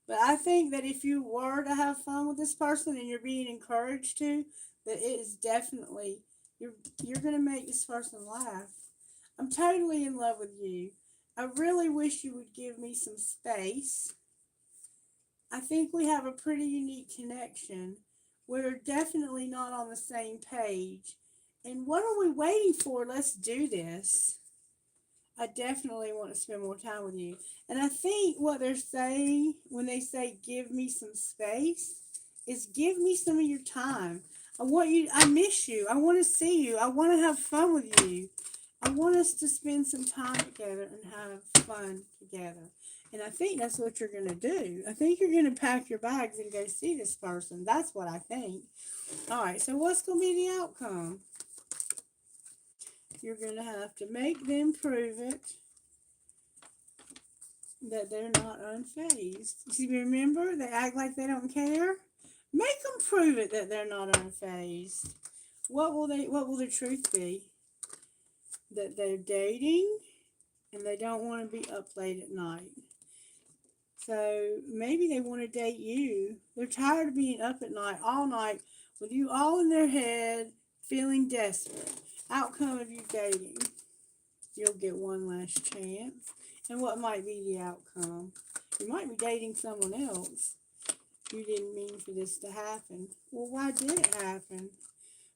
But I think that if you were to have fun with this person and you're being encouraged to, that it is definitely you're gonna make this person laugh. I'm totally in love with you. I really wish you would give me some space. I think we have a pretty unique connection. We're definitely not on the same page. And what are we waiting for? Let's do this. I definitely want to spend more time with you. And I think what they're saying when they say give me some space is give me some of your time. I miss you. I want to see you. I want to have fun with you. I want us to spend some time together and have fun together. And I think that's what you're going to do. I think you're going to pack your bags and go see this person. That's what I think. All right, so what's going to be the outcome? You're going to have to make them prove it that they're not unfazed. See, remember, they act like they don't care. Make them prove it that they're not unfazed. What will the truth be? That they're dating and they don't want to be up late at night. So maybe they want to date you. They're tired of being up at night all night with you all in their head, feeling desperate. Outcome of you dating. You'll get one last chance. And what might be the outcome? You might be dating someone else. You didn't mean for this to happen. Well, why did it happen?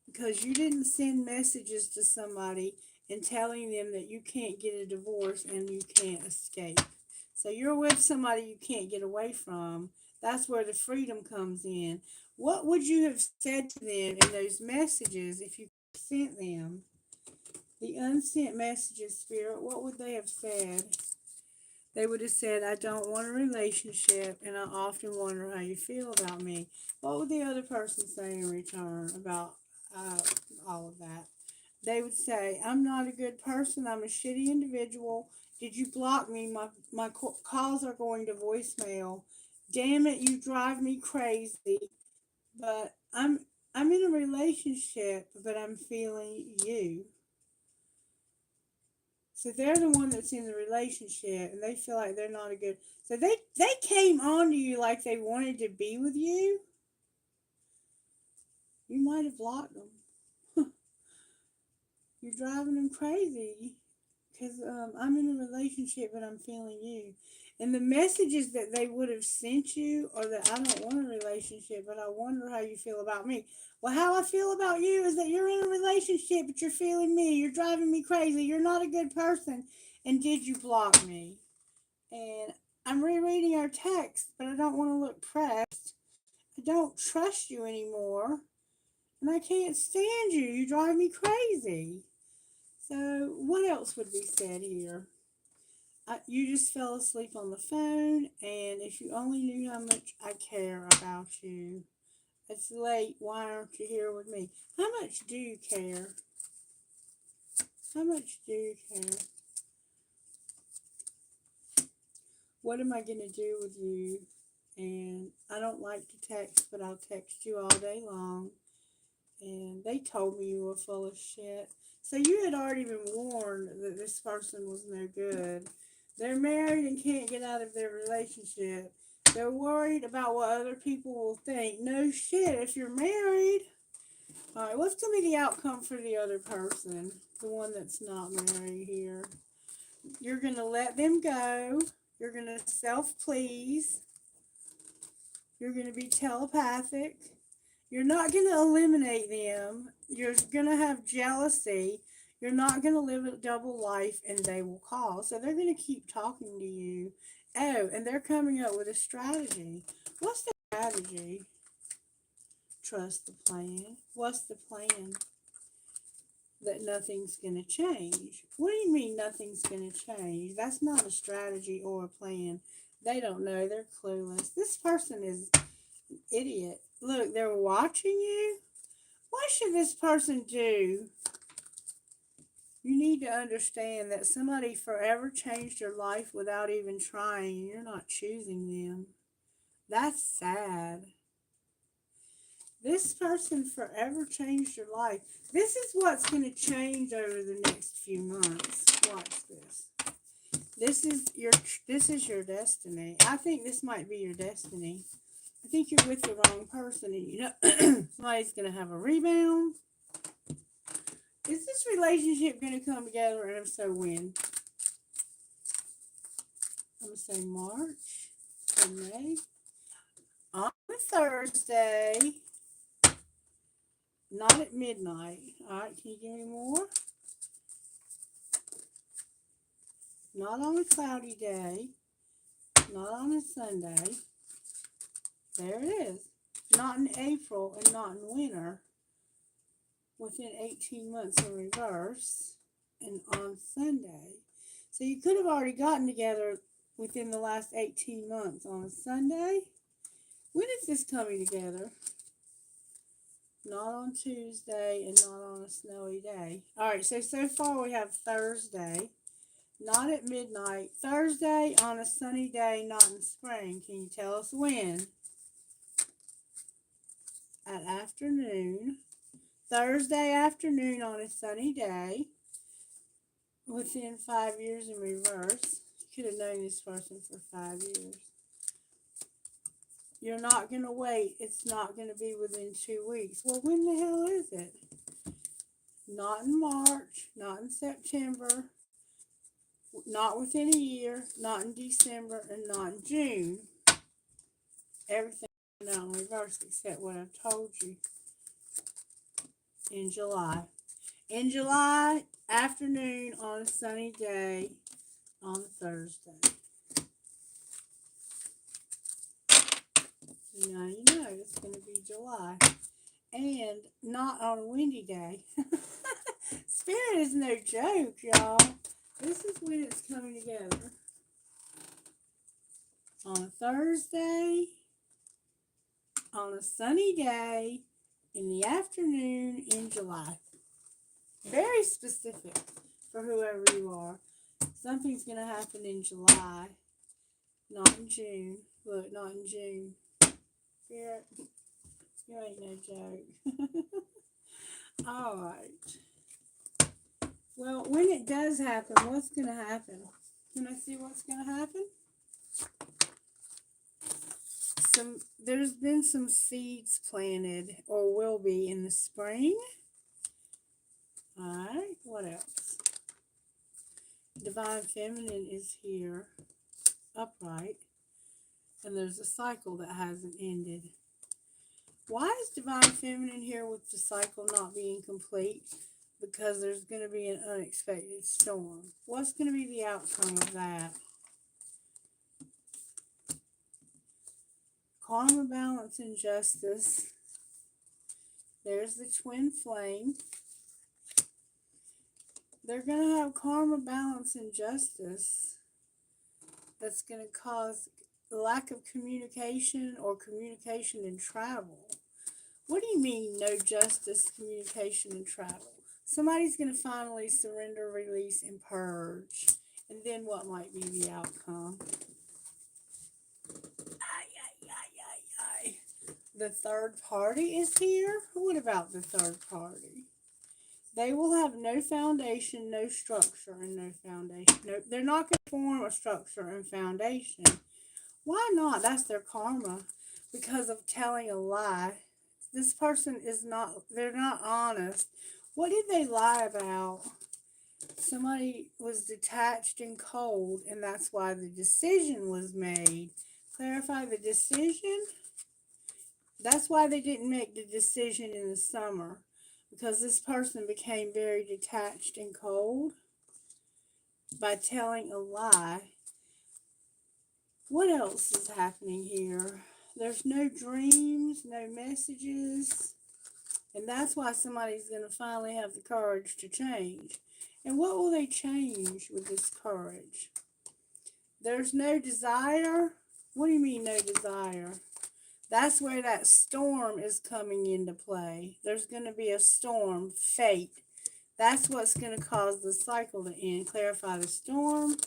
Because you didn't send messages to somebody and telling them that you can't get a divorce and you can't escape. So you're with somebody you can't get away from. That's where the freedom comes in. What would you have said to them in those messages if you sent them? The unsent messages, Spirit, what would they have said? They would have said, I don't want a relationship, and I often wonder how you feel about me. What would the other person say in return about uh, all of that? They would say, I'm not a good person. I'm a shitty individual. Did you block me? My calls are going to voicemail. Damn it, you drive me crazy. But I'm in a relationship, but I'm feeling you. So they're the one that's in the relationship, and they feel like they're not a good. So they came on to you like they wanted to be with you. You might have blocked them. You're driving them crazy because I'm in a relationship, but I'm feeling you. And the messages that they would have sent you are that I don't want a relationship, but I wonder how you feel about me. Well, how I feel about you is that you're in a relationship, but you're feeling me. You're driving me crazy. You're not a good person. And did you block me? And I'm rereading our text, but I don't want to look pressed. I don't trust you anymore. And I can't stand you. You drive me crazy. So, what else would be said here? You just fell asleep on the phone, and if you only knew how much I care about you. It's late. Why aren't you here with me? How much do you care? How much do you care? What am I going to do with you? And I don't like to text, but I'll text you all day long. And they told me you were full of shit. So you had already been warned that this person was no good. They're married and can't get out of their relationship. They're worried about what other people will think. No shit, if you're married. Alright, what's going to be the outcome for the other person? The one that's not married here. You're going to let them go. You're going to self-please. You're going to be telepathic. You're not going to eliminate them. You're going to have jealousy. You're not going to live a double life, and they will call. So they're going to keep talking to you. Oh, and they're coming up with a strategy. What's the strategy? Trust the plan. What's the plan? That nothing's going to change. What do you mean nothing's going to change? That's not a strategy or a plan. They don't know. They're clueless. This person is an idiot. Look, they're watching you. What should this person do? You need to understand that somebody forever changed your life without even trying. You're not choosing them. That's sad. This person forever changed your life. This is what's going to change over the next few months. Watch this. This is your destiny. I think this might be your destiny. I think you're with the wrong person, and you know somebody's going to have a rebound. Is this relationship going to come together, and if so, when? I'm going to say March or May. On a Thursday. Not at midnight. Alright, can you give me more? Not on a cloudy day. Not on a Sunday. There it is. Not in April and not in winter. Within 18 months in reverse. And on Sunday. So you could have already gotten together within the last 18 months on a Sunday. When is this coming together? Not on Tuesday and not on a snowy day. Alright, so far we have Thursday. Not at midnight. Thursday on a sunny day, not in spring. Can you tell us when? At afternoon. Thursday afternoon on a sunny day. Within 5 years in reverse. You could have known this person for 5 years. You're not going to wait. It's not going to be within 2 weeks. Well, when the hell is it? Not in March. Not in September. Not within a year. Not in December. And not in June. Everything went out in reverse except what I've told you. In July. In July, afternoon on a sunny day on a Thursday. Now you know it's going to be July. And not on a windy day. Spirit is no joke, y'all. This is when it's coming together. on a Thursday, on a sunny day, in the afternoon in July. Very specific for whoever you are. Something's going to happen in July, not in June. Look, not in June. Spirit, you ain't no joke. All right. Well, when it does happen, what's going to happen? Can I see what's going to happen? There's been some seeds planted, or will be in the spring. All right. What else? Divine Feminine is here, upright, and there's a cycle that hasn't ended. Why is Divine Feminine here with the cycle not being complete? Because there's going to be an unexpected storm. What's going to be the outcome of that? Karma, balance, and justice. There's the twin flame. They're going to have karma, balance, and justice that's going to cause lack of communication or communication and travel. What do you mean, no justice, communication, and travel? Somebody's going to finally surrender, release, and purge. And then what might be the outcome? The third party is here. What about the third party? They will have no foundation, no structure, and no foundation. No, they're not going to form a structure and foundation. Why not? That's their karma. Because of telling a lie. This person is not, they're not honest. What did they lie about? Somebody was detached and cold, and that's why the decision was made. Clarify the decision. That's why they didn't make the decision in the summer. Because this person became very detached and cold by telling a lie. What else is happening here? There's no dreams, no messages. And that's why somebody's going to finally have the courage to change. And what will they change with this courage? There's no desire. What do you mean no desire? That's where that storm is coming into play. There's going to be a storm, fate. That's what's going to cause the cycle to end. Clarify the storm.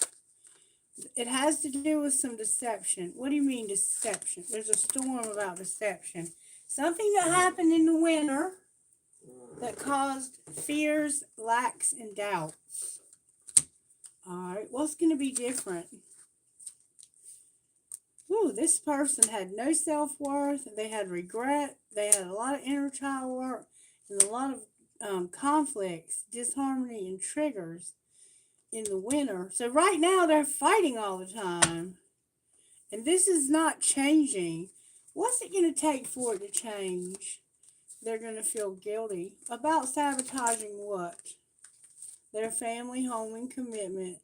It has to do with some deception. What do you mean deception? There's a storm about deception. Something that happened in the winter that caused fears, lacks, and doubts. All right, what's going to be different? Ooh, this person had no self-worth. They had regret. They had a lot of inner child work and a lot of conflicts, disharmony, and triggers in the winter. So right now they're fighting all the time. And this is not changing. What's it going to take for it to change? They're going to feel guilty about sabotaging what? Their family, home, and commitment.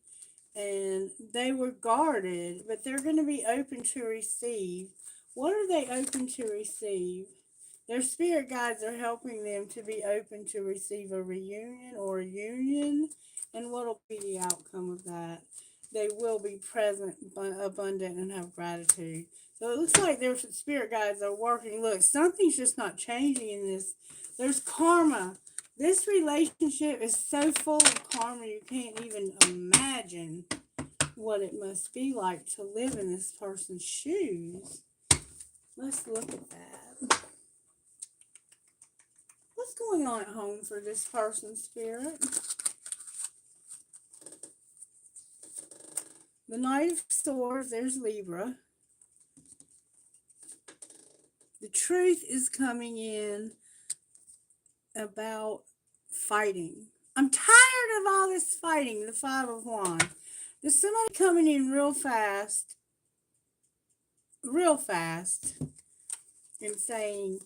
And they were guarded, but they're going to be open to receive. What are they open to receive? Their spirit guides are helping them to be open to receive a reunion or a union. And what will be the outcome of that? They will be present, abundant, and have gratitude. So it looks like their spirit guides are working. Look, something's just not changing in this. There's karma. This relationship is so full of karma, you can't even imagine what it must be like to live in this person's shoes. Let's look at that. What's going on at home for this person's spirit? The Knight of Swords, there's Libra. The truth is coming in about fighting. I'm tired of all this fighting, the Five of Wands. There's somebody coming in real fast, and saying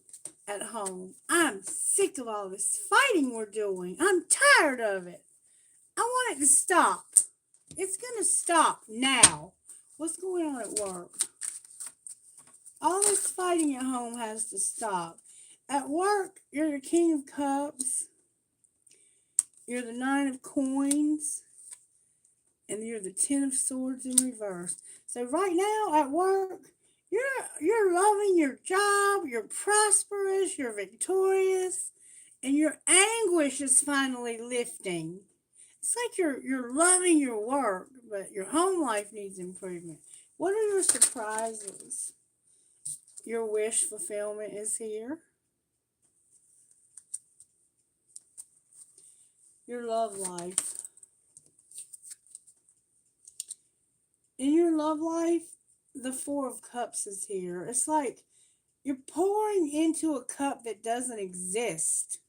at home, I'm sick of all this fighting we're doing. I'm tired of it. I want it to stop. It's going to stop now. What's going on at work? All this fighting at home has to stop. At work, you're the King of Cups. You're the Nine of Coins. and you're the Ten of Swords in reverse. So right now at work, you're loving your job, you're prosperous, you're victorious, and your anguish is finally lifting. It's like you're loving your work, but your home life needs improvement. What are your surprises? Your wish fulfillment is here. Your love life. In your love life, the Four of Cups is here. It's like you're pouring into a cup that doesn't exist.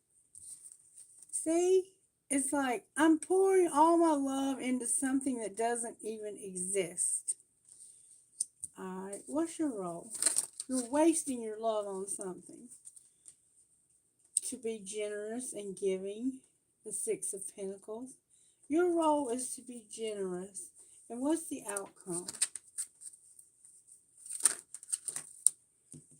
See? It's like I'm pouring all my love into something that doesn't even exist. Alright, what's your role? You're wasting your love on something. To be generous and giving, the Six of Pentacles. Your role is to be generous. And what's the outcome?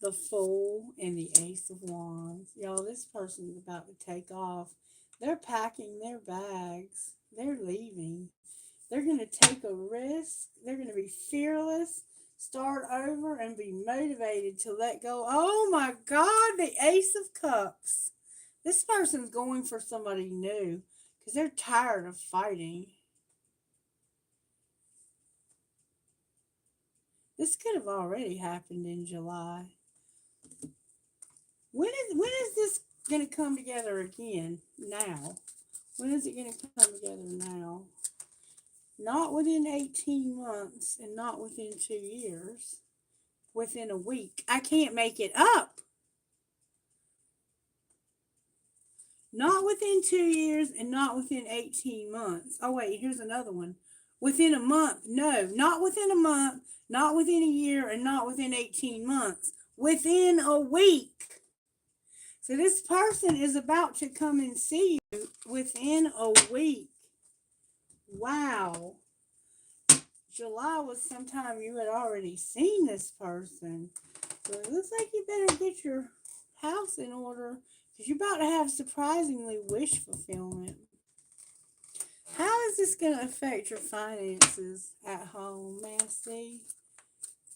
The Fool and the Ace of Wands. Y'all, this person's about to take off. They're packing their bags. They're leaving. They're going to take a risk. They're going to be fearless, start over, and be motivated to let go. Oh my God, the Ace of Cups. This person's going for somebody new because they're tired of fighting. This could have already happened in July. When is this going to come together again? Now. When is it going to come together now? Not within 18 months and not within 2 years. Within a week. I can't make it up. Not within 2 years and not within 18 months. Oh, wait, here's another one. Within a month. No, not within a month, not within a year, and not within 18 months. Within a week. So this person is about to come and see you within a week. Wow. July was sometime you had already seen this person. So it looks like you better get your house in order because you're about to have surprisingly wish fulfillment. How is this going to affect your finances at home, may I see?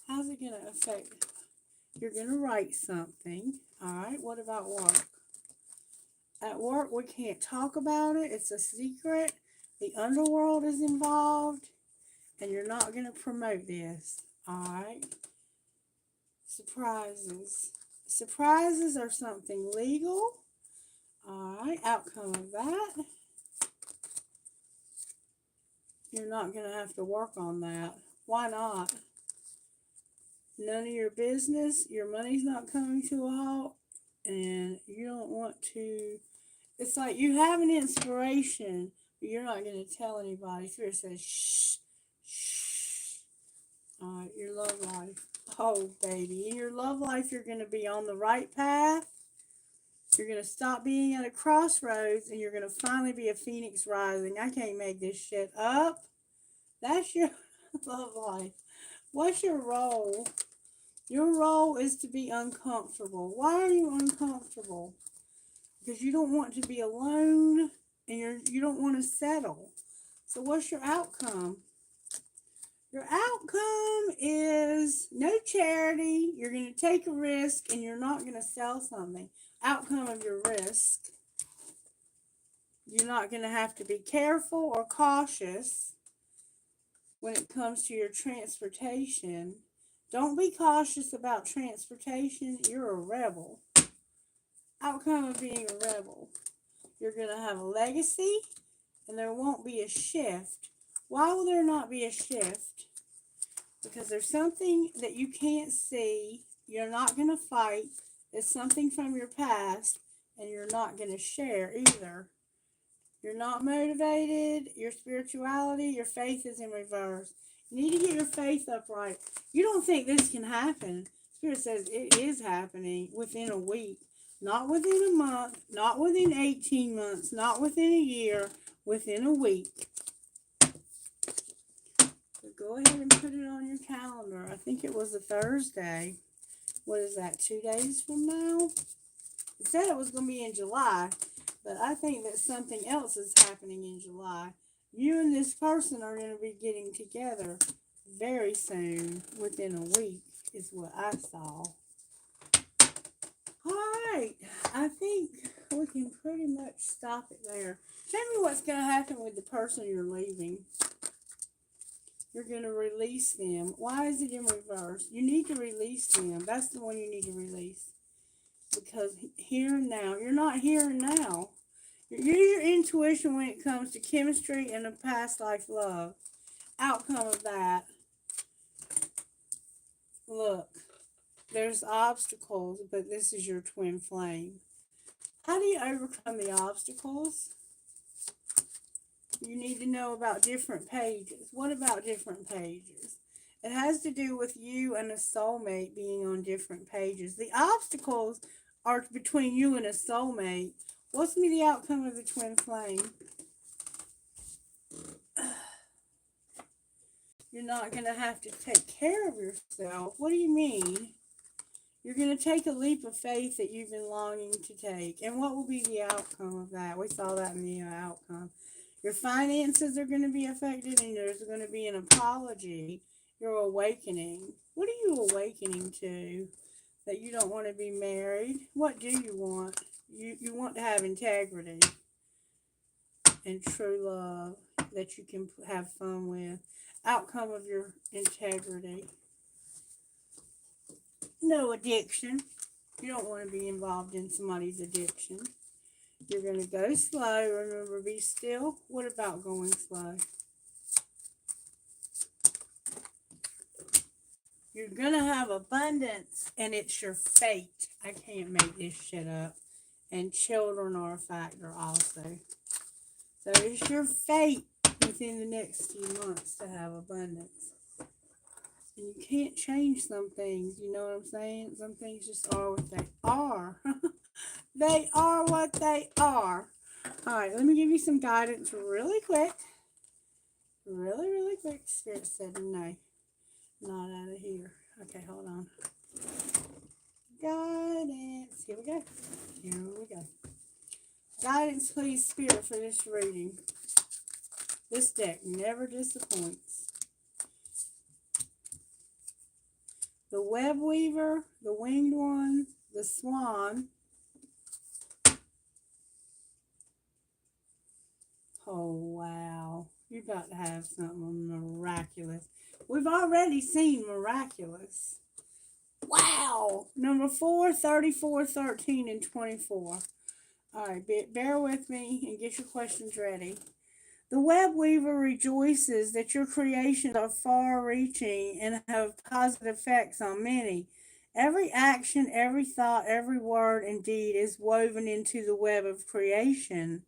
How's it going to affect? You're going to write something. All right, what about work? At work, we can't talk about it. It's a secret. The underworld is involved, and you're not going to promote this. All right. Surprises. Surprises are something legal. All right, outcome of that. You're not going to have to work on that. Why not? None of your business. Your money's not coming to a halt, and you don't want to. It's like you have an inspiration, but you're not going to tell anybody. Spirit says, shh, shh. All right, your love life. Oh, baby. In your love life, you're going to be on the right path. You're going to stop being at a crossroads, and you're going to finally be a phoenix rising. I can't make this shit up. That's your love life. What's your role? Your role is to be uncomfortable. Why are you uncomfortable? Because you don't want to be alone, and you don't want to settle. So what's your outcome? Your outcome is no charity. You're going to take a risk, and you're not going to sell something. Outcome of your risk. You're not going to have to be careful or cautious when it comes to your transportation. Don't be cautious about transportation. You're a rebel. Outcome of being a rebel. You're going to have a legacy, and there won't be a shift. Why will there not be a shift? Because there's something that you can't see. You're not going to fight. It's something from your past, and you're not going to share either. You're not motivated. Your spirituality, your faith is in reverse. You need to get your faith upright. You don't think this can happen. Spirit says it is happening within a week. Not within a month. Not within 18 months. Not within a year. Within a week. So go ahead and put it on your calendar. I think it was a Thursday. What is that, 2 days from now? It said it was going to be in July, but I think that something else is happening in July. You and this person are going to be getting together very soon, within a week, is what I saw. Alright, I think we can pretty much stop it there. Tell me what's going to happen with the person you're leaving. You're going to release them. Why is it in reverse? You need to release them. That's the one you need to release. Because here and now, you're not here and now. Use your intuition when it comes to chemistry and a past life love. Outcome of that. Look, there's obstacles, but this is your twin flame. How do you overcome the obstacles? You need to know about different pages. What about different pages? It has to do with you and a soulmate being on different pages. The obstacles are between you and a soulmate. What's going to be the outcome of the twin flame? You're not going to have to take care of yourself. What do you mean? You're going to take a leap of faith that you've been longing to take. And what will be the outcome of that? We saw that in the outcome. Your finances are going to be affected, and there's going to be an apology. You're awakening. What are you awakening to? That you don't want to be married? What do you want? You want to have integrity and true love that you can have fun with. Outcome of your integrity. No addiction. You don't want to be involved in somebody's addiction. You're going to go slow. Remember, be still. What about going slow? You're going to have abundance, and it's your fate. I can't make this shit up. And children are a factor also. So it's your fate within the next few months to have abundance. And you can't change some things. You know what I'm saying? Some things just are what they are. They are what they are. Alright, let me give you some guidance really quick. Really quick. Spirit said no. Not out of here. Okay, hold on. Guidance. Here we go. Here we go. Guidance, please, Spirit, for this reading. This deck never disappoints. The web weaver, the winged one, the swan. Oh, wow. You're about to have something miraculous. We've already seen miraculous. Wow. Number 4, 34, 13, and 24. All right, bear with me and get your questions ready. The web weaver rejoices that your creations are far-reaching and have positive effects on many. Every action, every thought, every word and deed is woven into the web of creation.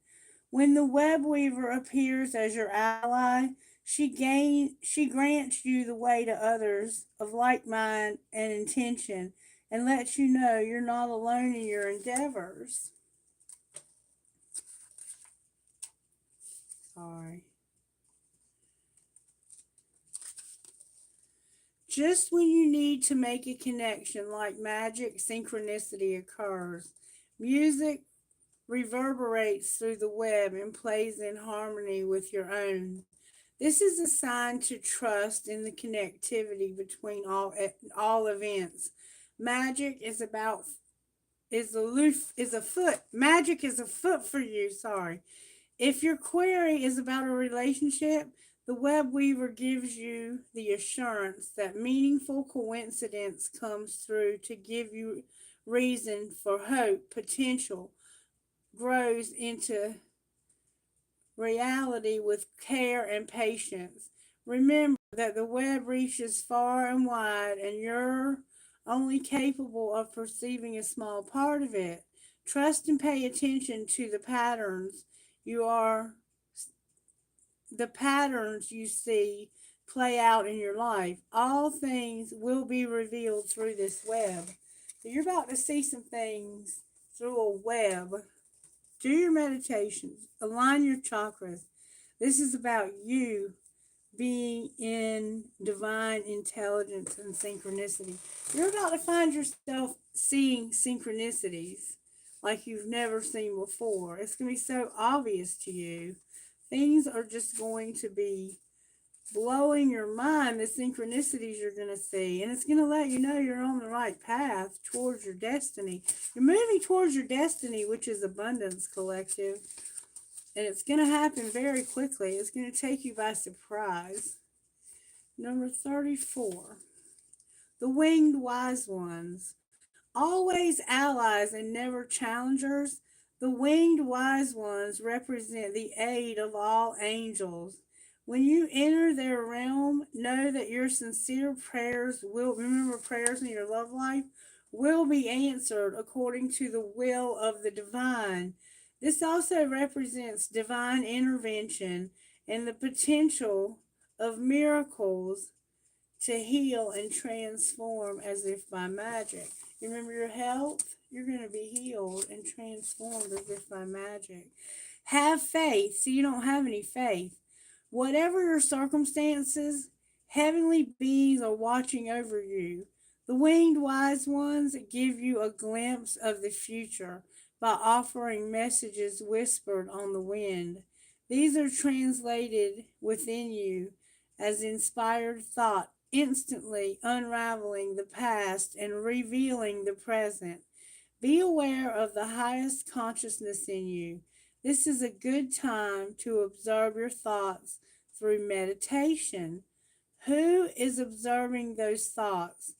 When the web weaver appears as your ally, she grants you the way to others of like mind and intention and lets you know you're not alone in your endeavors. Sorry. Just when you need to make a connection, like magic, synchronicity occurs. Music reverberates through the web and plays in harmony with your own. This is a sign to trust in the connectivity between all events. Magic is about magic is a foot for you, sorry. If your query is about a relationship, the web weaver gives you the assurance that meaningful coincidence comes through to give you reason for hope, potential grows into reality with care and patience. Remember that the web reaches far and wide, and you're only capable of perceiving a small part of it. Trust and pay attention to the patterns you see play out in your life. All things will be revealed through this web. So you're about to see some things through a web. Do your meditations. Align your chakras. This is about you being in divine intelligence and synchronicity. You're about to find yourself seeing synchronicities like you've never seen before. It's going to be so obvious to you. Things are just going to be blowing your mind, the synchronicities you're going to see. And it's going to let you know you're on the right path towards your destiny. You're moving towards your destiny, which is abundance, collective. And it's going to happen very quickly. It's going to take you by surprise. Number 34. The winged wise ones. Always allies and never challengers, the winged wise ones represent the aid of all angels. When you enter their realm, know that your sincere prayers will, remember prayers in your love life, will be answered according to the will of the divine. This also represents divine intervention and the potential of miracles to heal and transform as if by magic. You remember your health? You're going to be healed and transformed as if by magic. Have faith. So you don't have any faith. Whatever your circumstances, heavenly beings are watching over you. The winged wise ones give you a glimpse of the future by offering messages whispered on the wind. These are translated within you as inspired thought, instantly unraveling the past and revealing the present. Be aware of the highest consciousness in you. This is a good time to observe your thoughts through meditation. Who is observing those thoughts?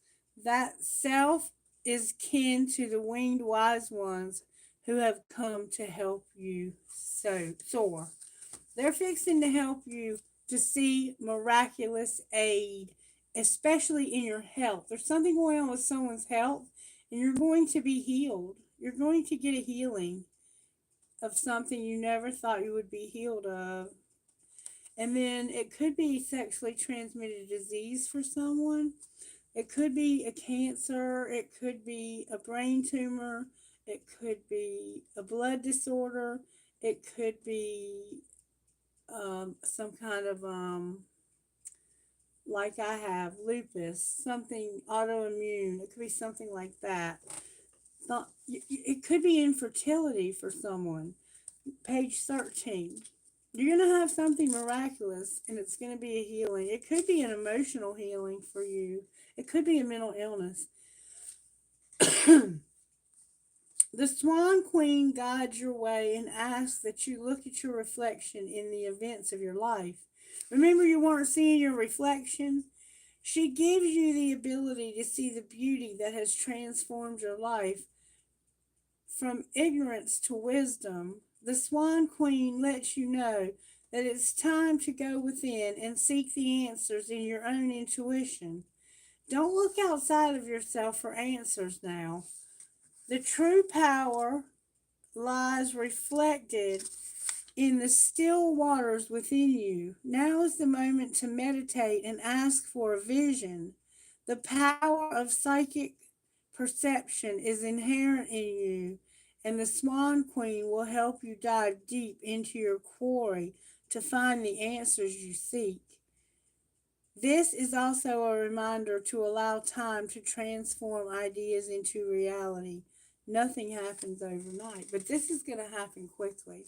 That self is kin to the winged wise ones who have come to help you soar. They're fixing to help you to see miraculous aid, especially in your health. There's something going on with someone's health, and you're going to be healed. You're going to get a healing of something you never thought you would be healed of. And then it could be sexually transmitted disease for someone. It could be a cancer. It could be a brain tumor. It could be a blood disorder. It could be some kind of like I have lupus, something autoimmune. It could be something like that. It could be infertility for someone. Page 13. You're going to have something miraculous, and it's going to be a healing. It could be an emotional healing for you. It could be a mental illness. The Swan Queen guides your way and asks that you look at your reflection in the events of your life. Remember, you weren't seeing your reflection? She gives you the ability to see the beauty that has transformed your life from ignorance to wisdom. The Swan Queen lets you know that it's time to go within and seek the answers in your own intuition. Don't look outside of yourself for answers now. The true power lies reflected in the still waters within you. Now is the moment to meditate and ask for a vision. The power of psychic perception is inherent in you, and the Swan Queen will help you dive deep into your quarry to find the answers you seek. This is also a reminder to allow time to transform ideas into reality. Nothing happens overnight, but this is going to happen quickly.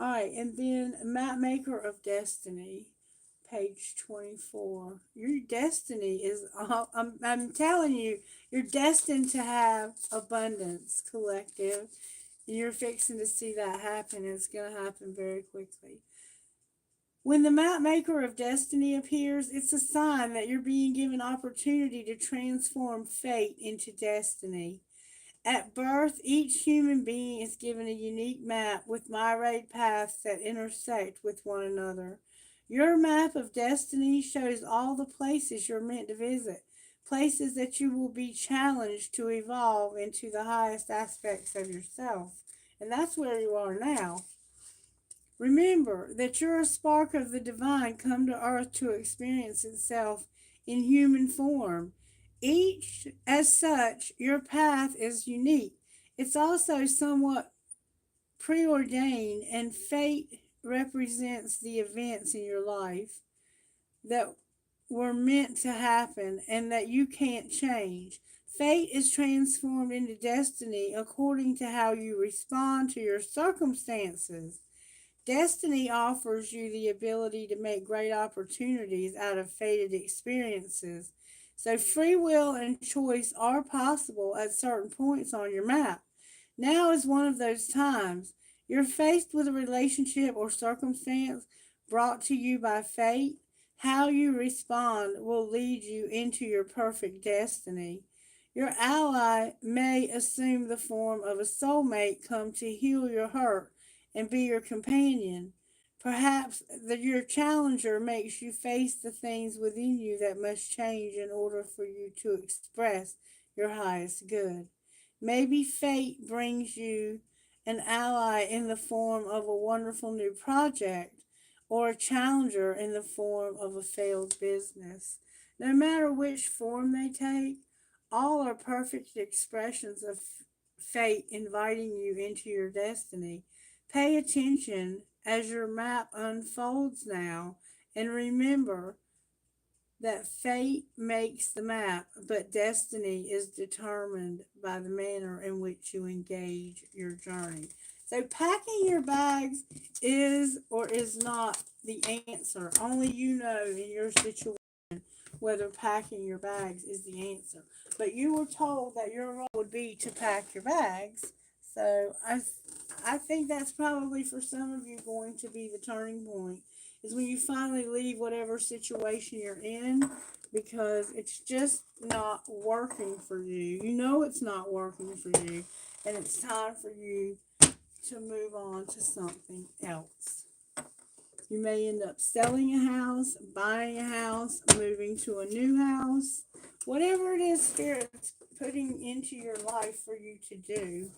All right, and then Map Maker of Destiny, page 24. Your destiny is, I'm telling you, you're destined to have abundance, collective. And you're fixing to see that happen. It's going to happen very quickly. When the Map Maker of Destiny appears, it's a sign that you're being given opportunity to transform fate into destiny. At birth, each human being is given a unique map with myriad paths that intersect with one another. Your map of destiny shows all the places you're meant to visit, places that you will be challenged to evolve into the highest aspects of yourself. And that's where you are now. Remember that you're a spark of the divine come to earth to experience itself in human form. Each, as such, your path is unique. It's also somewhat preordained, and fate represents the events in your life that were meant to happen and that you can't change. Fate is transformed into destiny according to how you respond to your circumstances. Destiny offers you the ability to make great opportunities out of fated experiences. So, free will and choice are possible at certain points on your map. Now is one of those times. You're faced with a relationship or circumstance brought to you by fate. How you respond will lead you into your perfect destiny. Your ally may assume the form of a soulmate come to heal your hurt and be your companion. Perhaps your challenger makes you face the things within you that must change in order for you to express your highest good. Maybe fate brings you an ally in the form of a wonderful new project or a challenger in the form of a failed business. No matter which form they take, all are perfect expressions of fate inviting you into your destiny. Pay attention as your map unfolds now and remember that fate makes the map, but destiny is determined by the manner in which you engage your journey. So, packing your bags is or is not the answer. Only you know in your situation whether packing your bags is the answer. But you were told that your role would be to pack your bags. So, I think that's probably for some of you going to be the turning point is when you finally leave whatever situation you're in because it's just not working for you. You know it's not working for you, and it's time for you to move on to something else. You may end up selling a house, buying a house, moving to a new house, whatever it is Spirit's putting into your life for you to do.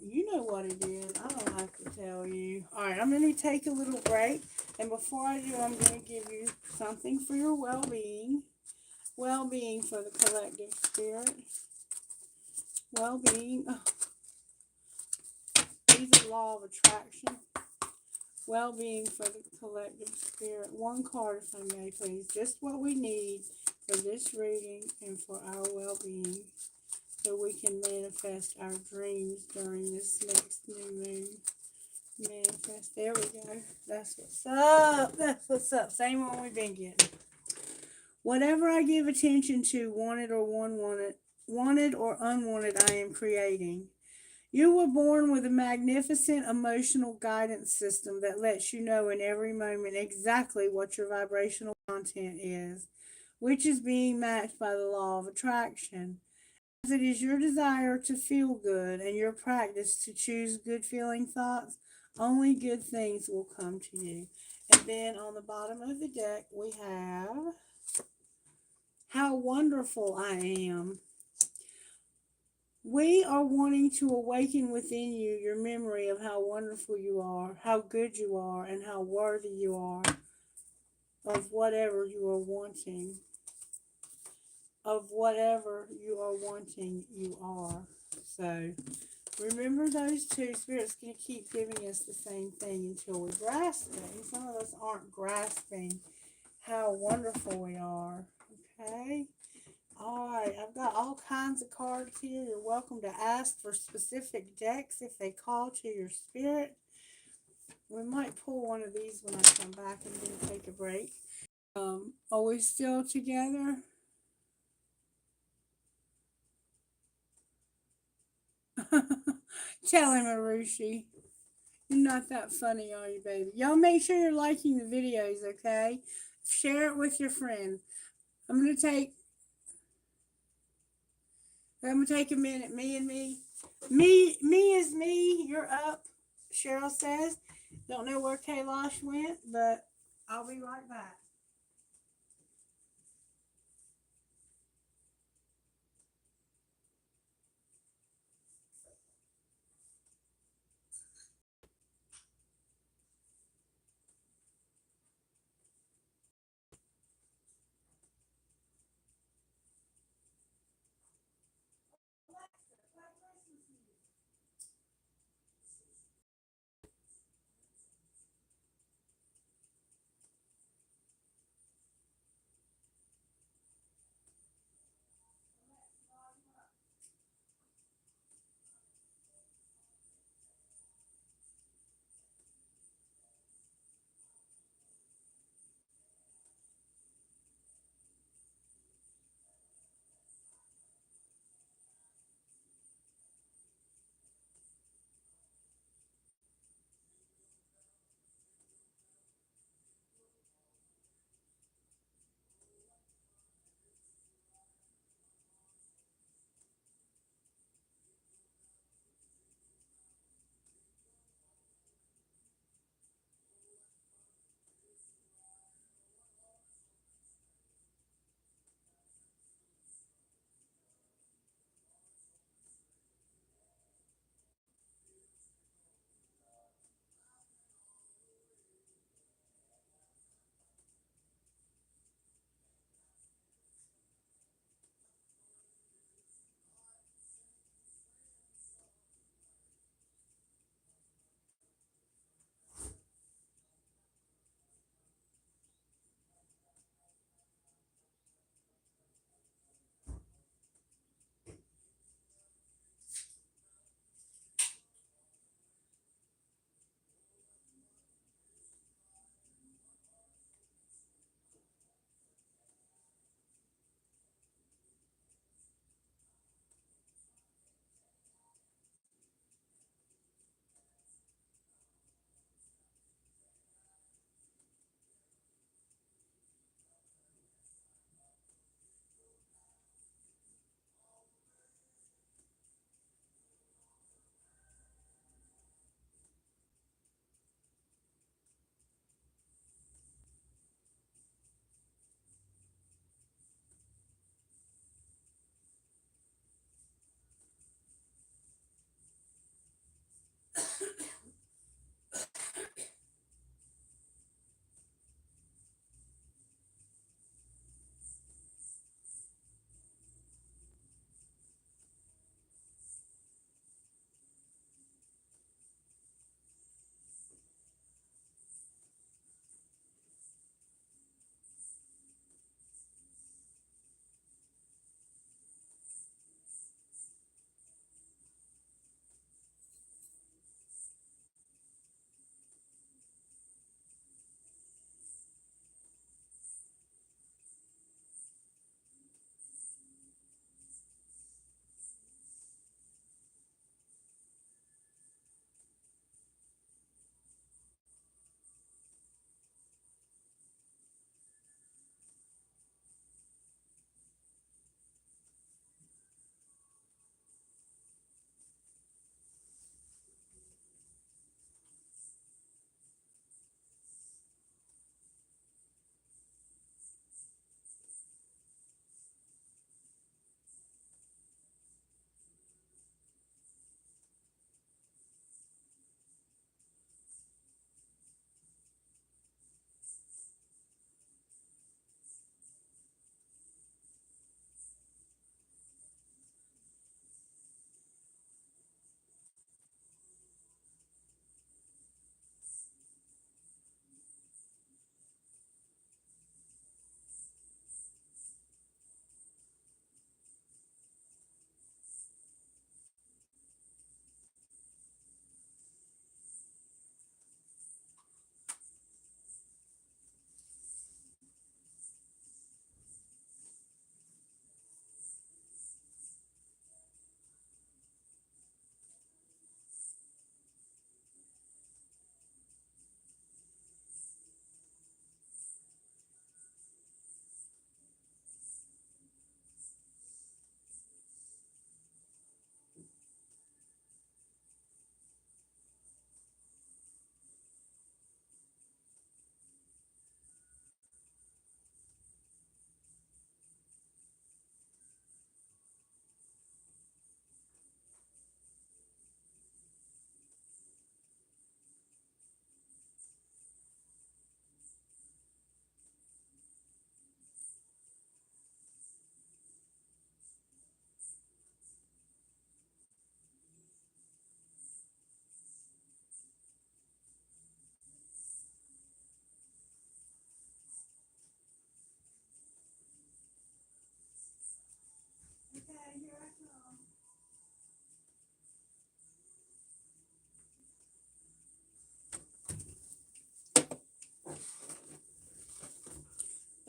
You know what it is. I don't have to tell you. All right, I'm going to take a little break. And before I do, I'm going to give you something for your well-being. Well-being for the collective spirit. Well-being. Oh, these are law of attraction. Well-being for the collective spirit. One card, if I may, please. Just what we need for this reading and for our well-being. So we can manifest our dreams during this next new moon. Manifest. There we go. That's what's up. That's what's up. Same one we've been getting. Whatever I give attention to, wanted or unwanted, I am creating. You were born with a magnificent emotional guidance system that lets you know in every moment exactly what your vibrational content is, which is being matched by the law of attraction. As it is your desire to feel good and your practice to choose good feeling thoughts, only good things will come to you. And then on the bottom of the deck, we have How Wonderful I Am. We are wanting to awaken within you your memory of how wonderful you are, how good you are, and how worthy you are of whatever you are wanting. Of whatever you are wanting, you are. So, remember those two. Spirit's going to keep giving us the same thing until we grasp it. And some of us aren't grasping how wonderful we are. Okay? Alright, I've got all kinds of cards here. You're welcome to ask for specific decks if they call to your spirit. We might pull one of these when I come back and then take a break. Are we still together? Tell him, Arushi. You're not that funny, are you, baby? Y'all make sure you're liking the videos, okay? Share it with your friends. I'm gonna take a minute. Me and me. Me is me. You're up. Cheryl says. Don't know where Kailash went, but I'll be right back.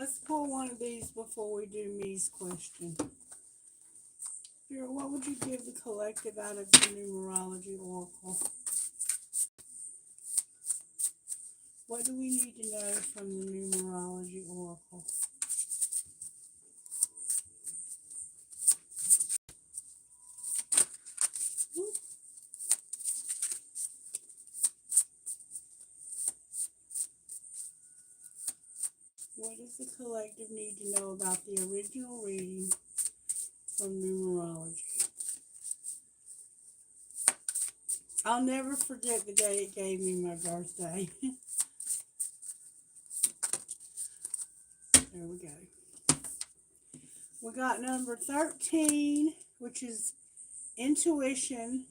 Let's pull one of these before we do Me's question. Here, what would you give the collective out of the numerology oracle? What do we need to know from the numerology oracle? What does the collective need to know about the original reading from numerology? I'll never forget the day it gave me my birthday. There we go. We got number 13, which is intuition,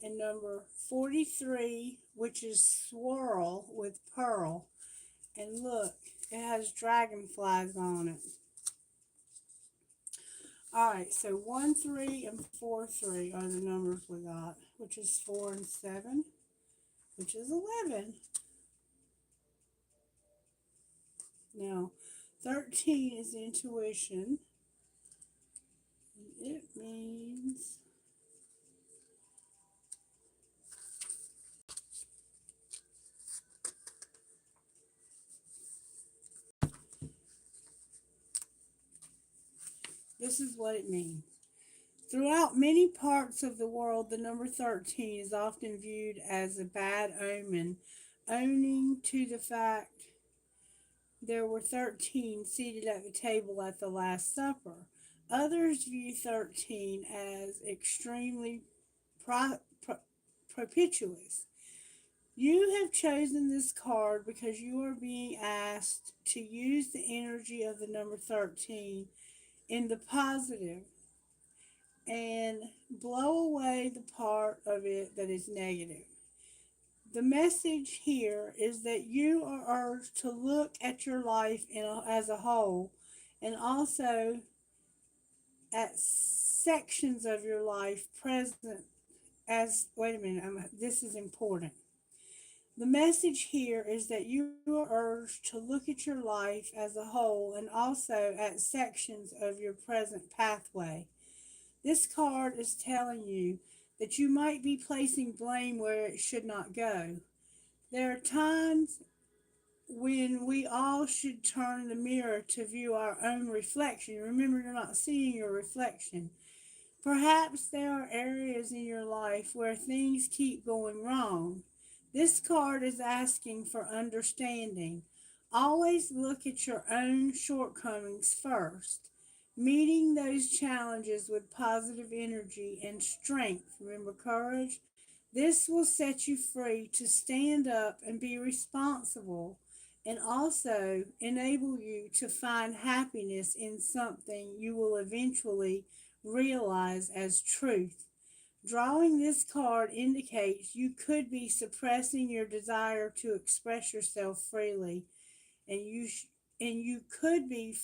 and number 43, which is swirl with pearl. And look, it has dragonflies on it. Alright, so 1, 3, and 4, 3 are the numbers we got, which is 4 and 7, which is 11. Now, 13 is intuition. And it means this is what it means. Throughout many parts of the world, the number 13 is often viewed as a bad omen, owing to the fact there were 13 seated at the table at the Last Supper. Others view 13 as extremely propitious. You have chosen this card because you are being asked to use the energy of the number 13 in the positive and blow away the part of it that is negative. The message here is that you are urged to look at your life as a whole, and also at sections of your life present as, wait a minute, this is important. The message here is that you are urged to look at your life as a whole and also at sections of your present pathway. This card is telling you that you might be placing blame where it should not go. There are times when we all should turn the mirror to view our own reflection. Remember, you're not seeing your reflection. Perhaps there are areas in your life where things keep going wrong. This card is asking for understanding. Always look at your own shortcomings first, meeting those challenges with positive energy and strength. Remember, courage. This will set you free to stand up and be responsible, and also enable you to find happiness in something you will eventually realize as truth. Drawing this card indicates you could be suppressing your desire to express yourself freely, and you could be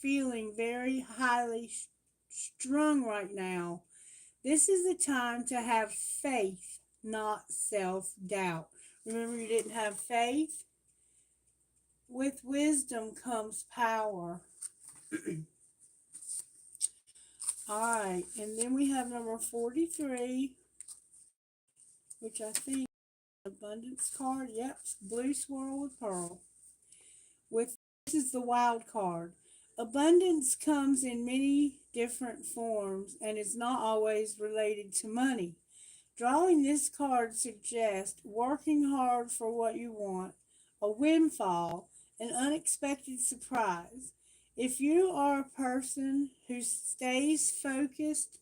feeling very highly strung right now. This is the time to have faith, not self-doubt. Remember, you didn't have faith? With wisdom comes power. All right, and then we have number 43, which I think is abundance card. Yep, blue swirl with pearl. This is the wild card. Abundance comes in many different forms and is not always related to money. Drawing this card suggests working hard for what you want, a windfall, an unexpected surprise. If you are a person who stays focused,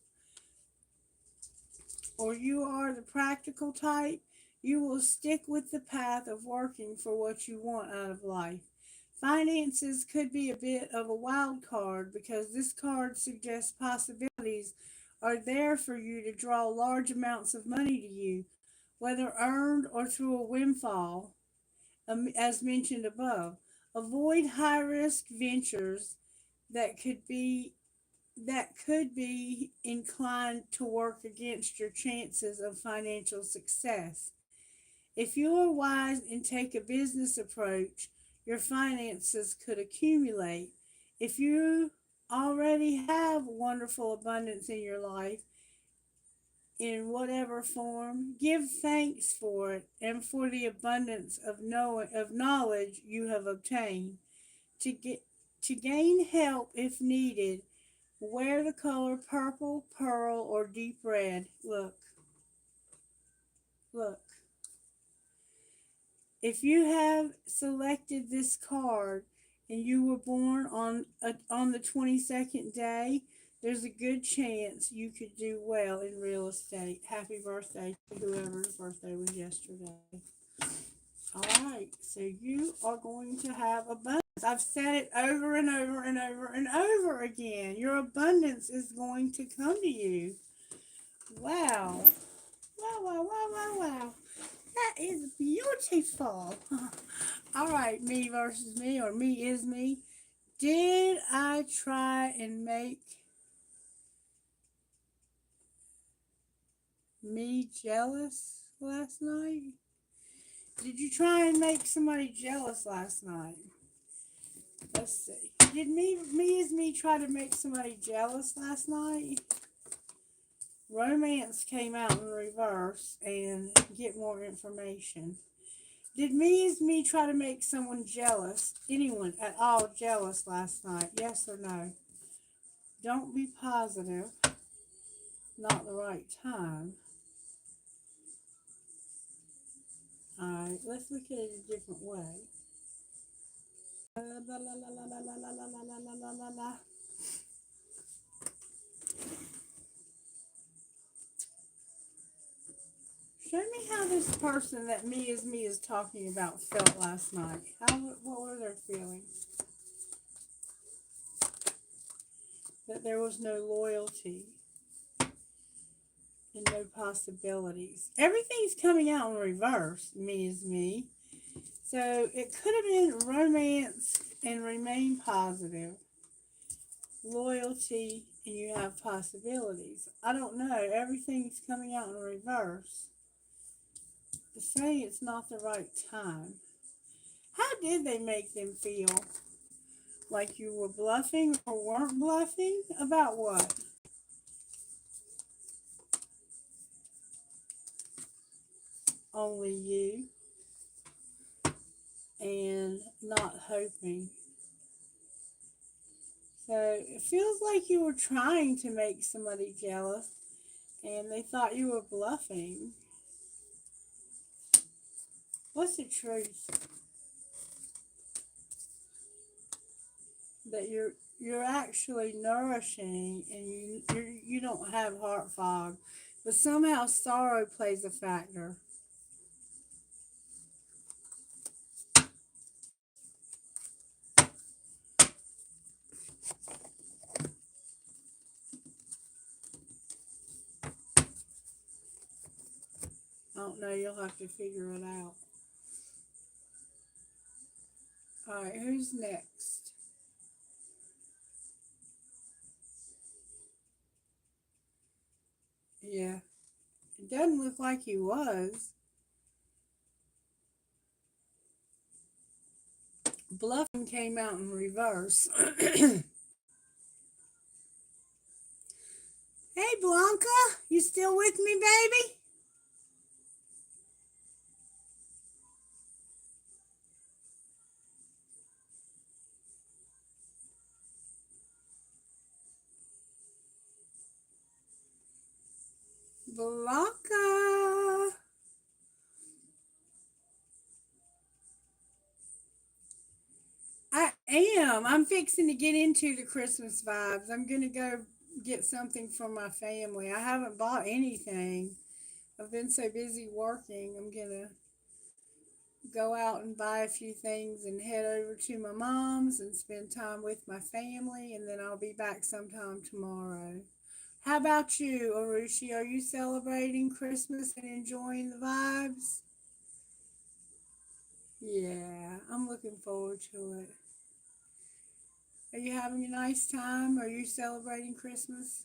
or you are the practical type, you will stick with the path of working for what you want out of life. Finances could be a bit of a wild card because this card suggests possibilities are there for you to draw large amounts of money to you, whether earned or through a windfall, as mentioned above. Avoid high-risk ventures that could be inclined to work against your chances of financial success. If you are wise and take a business approach, your finances could accumulate. If you already have wonderful abundance in your life, in whatever form, give thanks for it and for the abundance of knowledge you have obtained. To get to gain help if needed, wear the color purple, pearl, or deep red. Look. If you have selected this card and you were born on the 22nd day, there's a good chance you could do well in real estate. Happy birthday to whoever's birthday was yesterday. All right, so you are going to have abundance. I've said it over and over and over and over again. Your abundance is going to come to you. Wow. Wow, wow, wow, wow, wow. That is beautiful. All right, me versus me, or me is me. Did I try and make me jealous last night? Did you try and make somebody jealous last night? Let's see. Did me is me try to make somebody jealous last night? Romance came out in reverse, and get more information. Did me is me try to make someone jealous, anyone at all jealous last night? Yes or no? Don't be positive. Not the right time. Alright, let's look at it a different way. Show me how this person that me is talking about felt last night. What were their feelings? That there was no loyalty and no possibilities. Everything's coming out in reverse, me is me. So it could have been romance and remain positive. Loyalty and you have possibilities. I don't know. Everything's coming out in reverse. To say it's not the right time. How did they make them feel? Like you were bluffing or weren't bluffing? About what? Only you. And not hoping. So it feels like you were trying to make somebody jealous and they thought you were bluffing. What's the truth? That you're actually nourishing and you don't have heart fog, but somehow sorrow plays a factor. I don't know, you'll have to figure it out. Alright, who's next? Yeah, it doesn't look like he was. Bluffing came out in reverse. Hey, Blanca, you still with me, baby? Blanca. I am. I'm fixing to get into the Christmas vibes. I'm going to go get something for my family. I haven't bought anything. I've been so busy working. I'm going to go out and buy a few things and head over to my mom's and spend time with my family, and then I'll be back sometime tomorrow. How about you, Arushi? Are you celebrating Christmas and enjoying the vibes? Yeah, I'm looking forward to it. Are you having a nice time? Are you celebrating Christmas?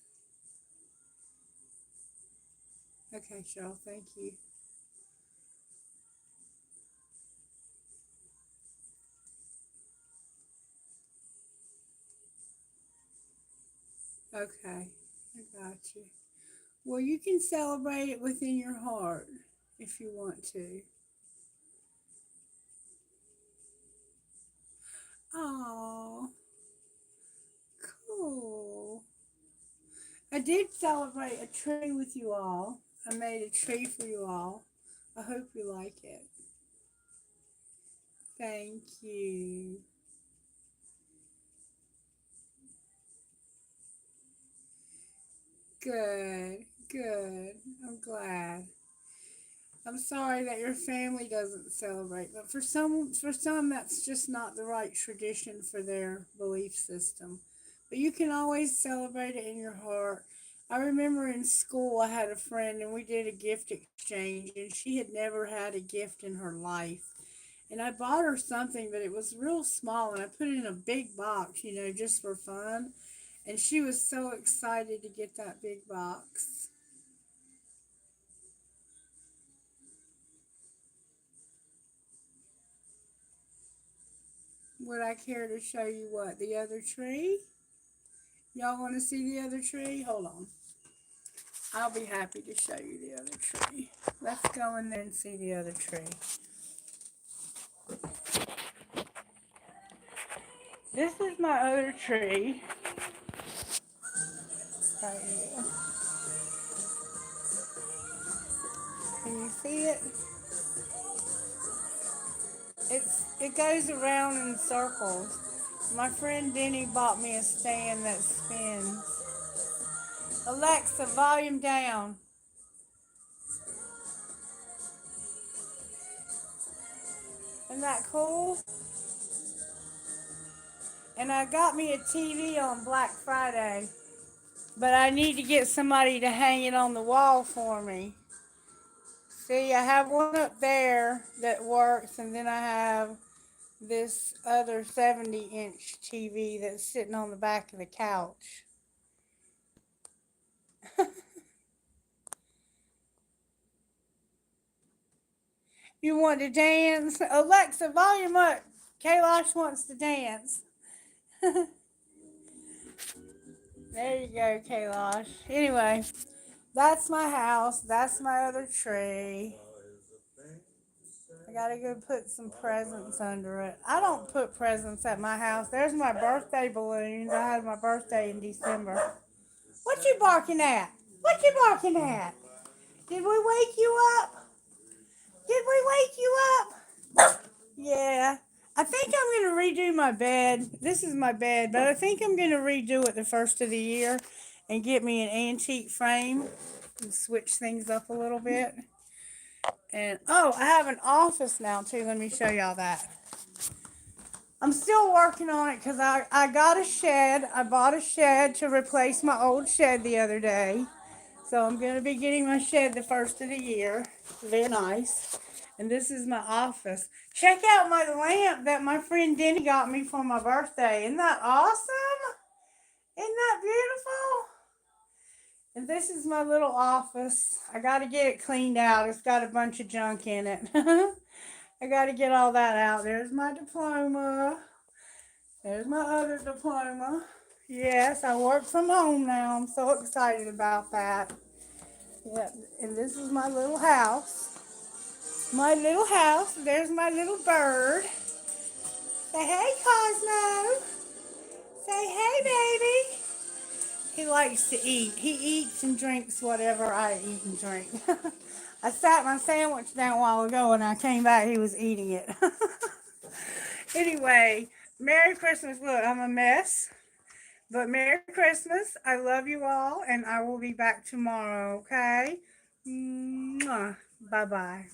Okay, Cheryl, thank you. Okay, I got you. Well, you can celebrate it within your heart if you want to. Oh, cool. I did celebrate a tree with you all. I made a tree for you all. I hope you like it. Thank you. Good, good. I'm glad. I'm sorry that your family doesn't celebrate, but for some that's just not the right tradition for their belief system. But you can always celebrate it in your heart. I remember in school I had a friend and we did a gift exchange and she had never had a gift in her life. And I bought her something, but it was real small and I put it in a big box, just for fun. And she was so excited to get that big box. Would I care to show you what? The other tree? Y'all want to see the other tree? Hold on. I'll be happy to show you the other tree. Let's go in there and see the other tree. This is my other tree. Right here. Can you see it? It goes around in circles. My friend Denny bought me a stand that spins. Alexa, volume down. Isn't that cool? And I got me a TV on Black Friday, but I need to get somebody to hang it on the wall for me. See, I have one up there that works, and then I have this other 70-inch TV that's sitting on the back of the couch. You want to dance? Alexa, volume up. Kailash wants to dance. There you go, Kailash. Anyway, that's my house. That's my other tree. I gotta go put some presents under it. I don't put presents at my house. There's my birthday balloons. I had my birthday in December. What you barking at? What you barking at? Did we wake you up? Did we wake you up? Yeah. I think I'm going to redo my bed. This is my bed, but I think I'm going to redo it the first of the year and get me an antique frame and switch things up a little bit. And oh, I have an office now too. Let me show y'all that. I'm still working on it because I got a shed. I bought a shed to replace my old shed the other day. So I'm going to be getting my shed the first of the year. Very nice. And this is my office. Check out my lamp that my friend Denny got me for my birthday. Isn't that awesome? Isn't that beautiful? And this is my little office. I got to get it cleaned out. It's got a bunch of junk in it. I got to get all that out. There's my diploma. There's my other diploma. Yes, I work from home now. I'm so excited about that. Yeah, and this is my little house. My little house. There's my little bird. Say hey, Cosmo. Say hey, baby. He likes to eat. He eats and drinks whatever I eat and drink. I sat my sandwich down a while ago and I came back. He was eating it. Anyway, Merry Christmas. Look, I'm a mess. But Merry Christmas. I love you all, and I will be back tomorrow, okay? Bye-bye.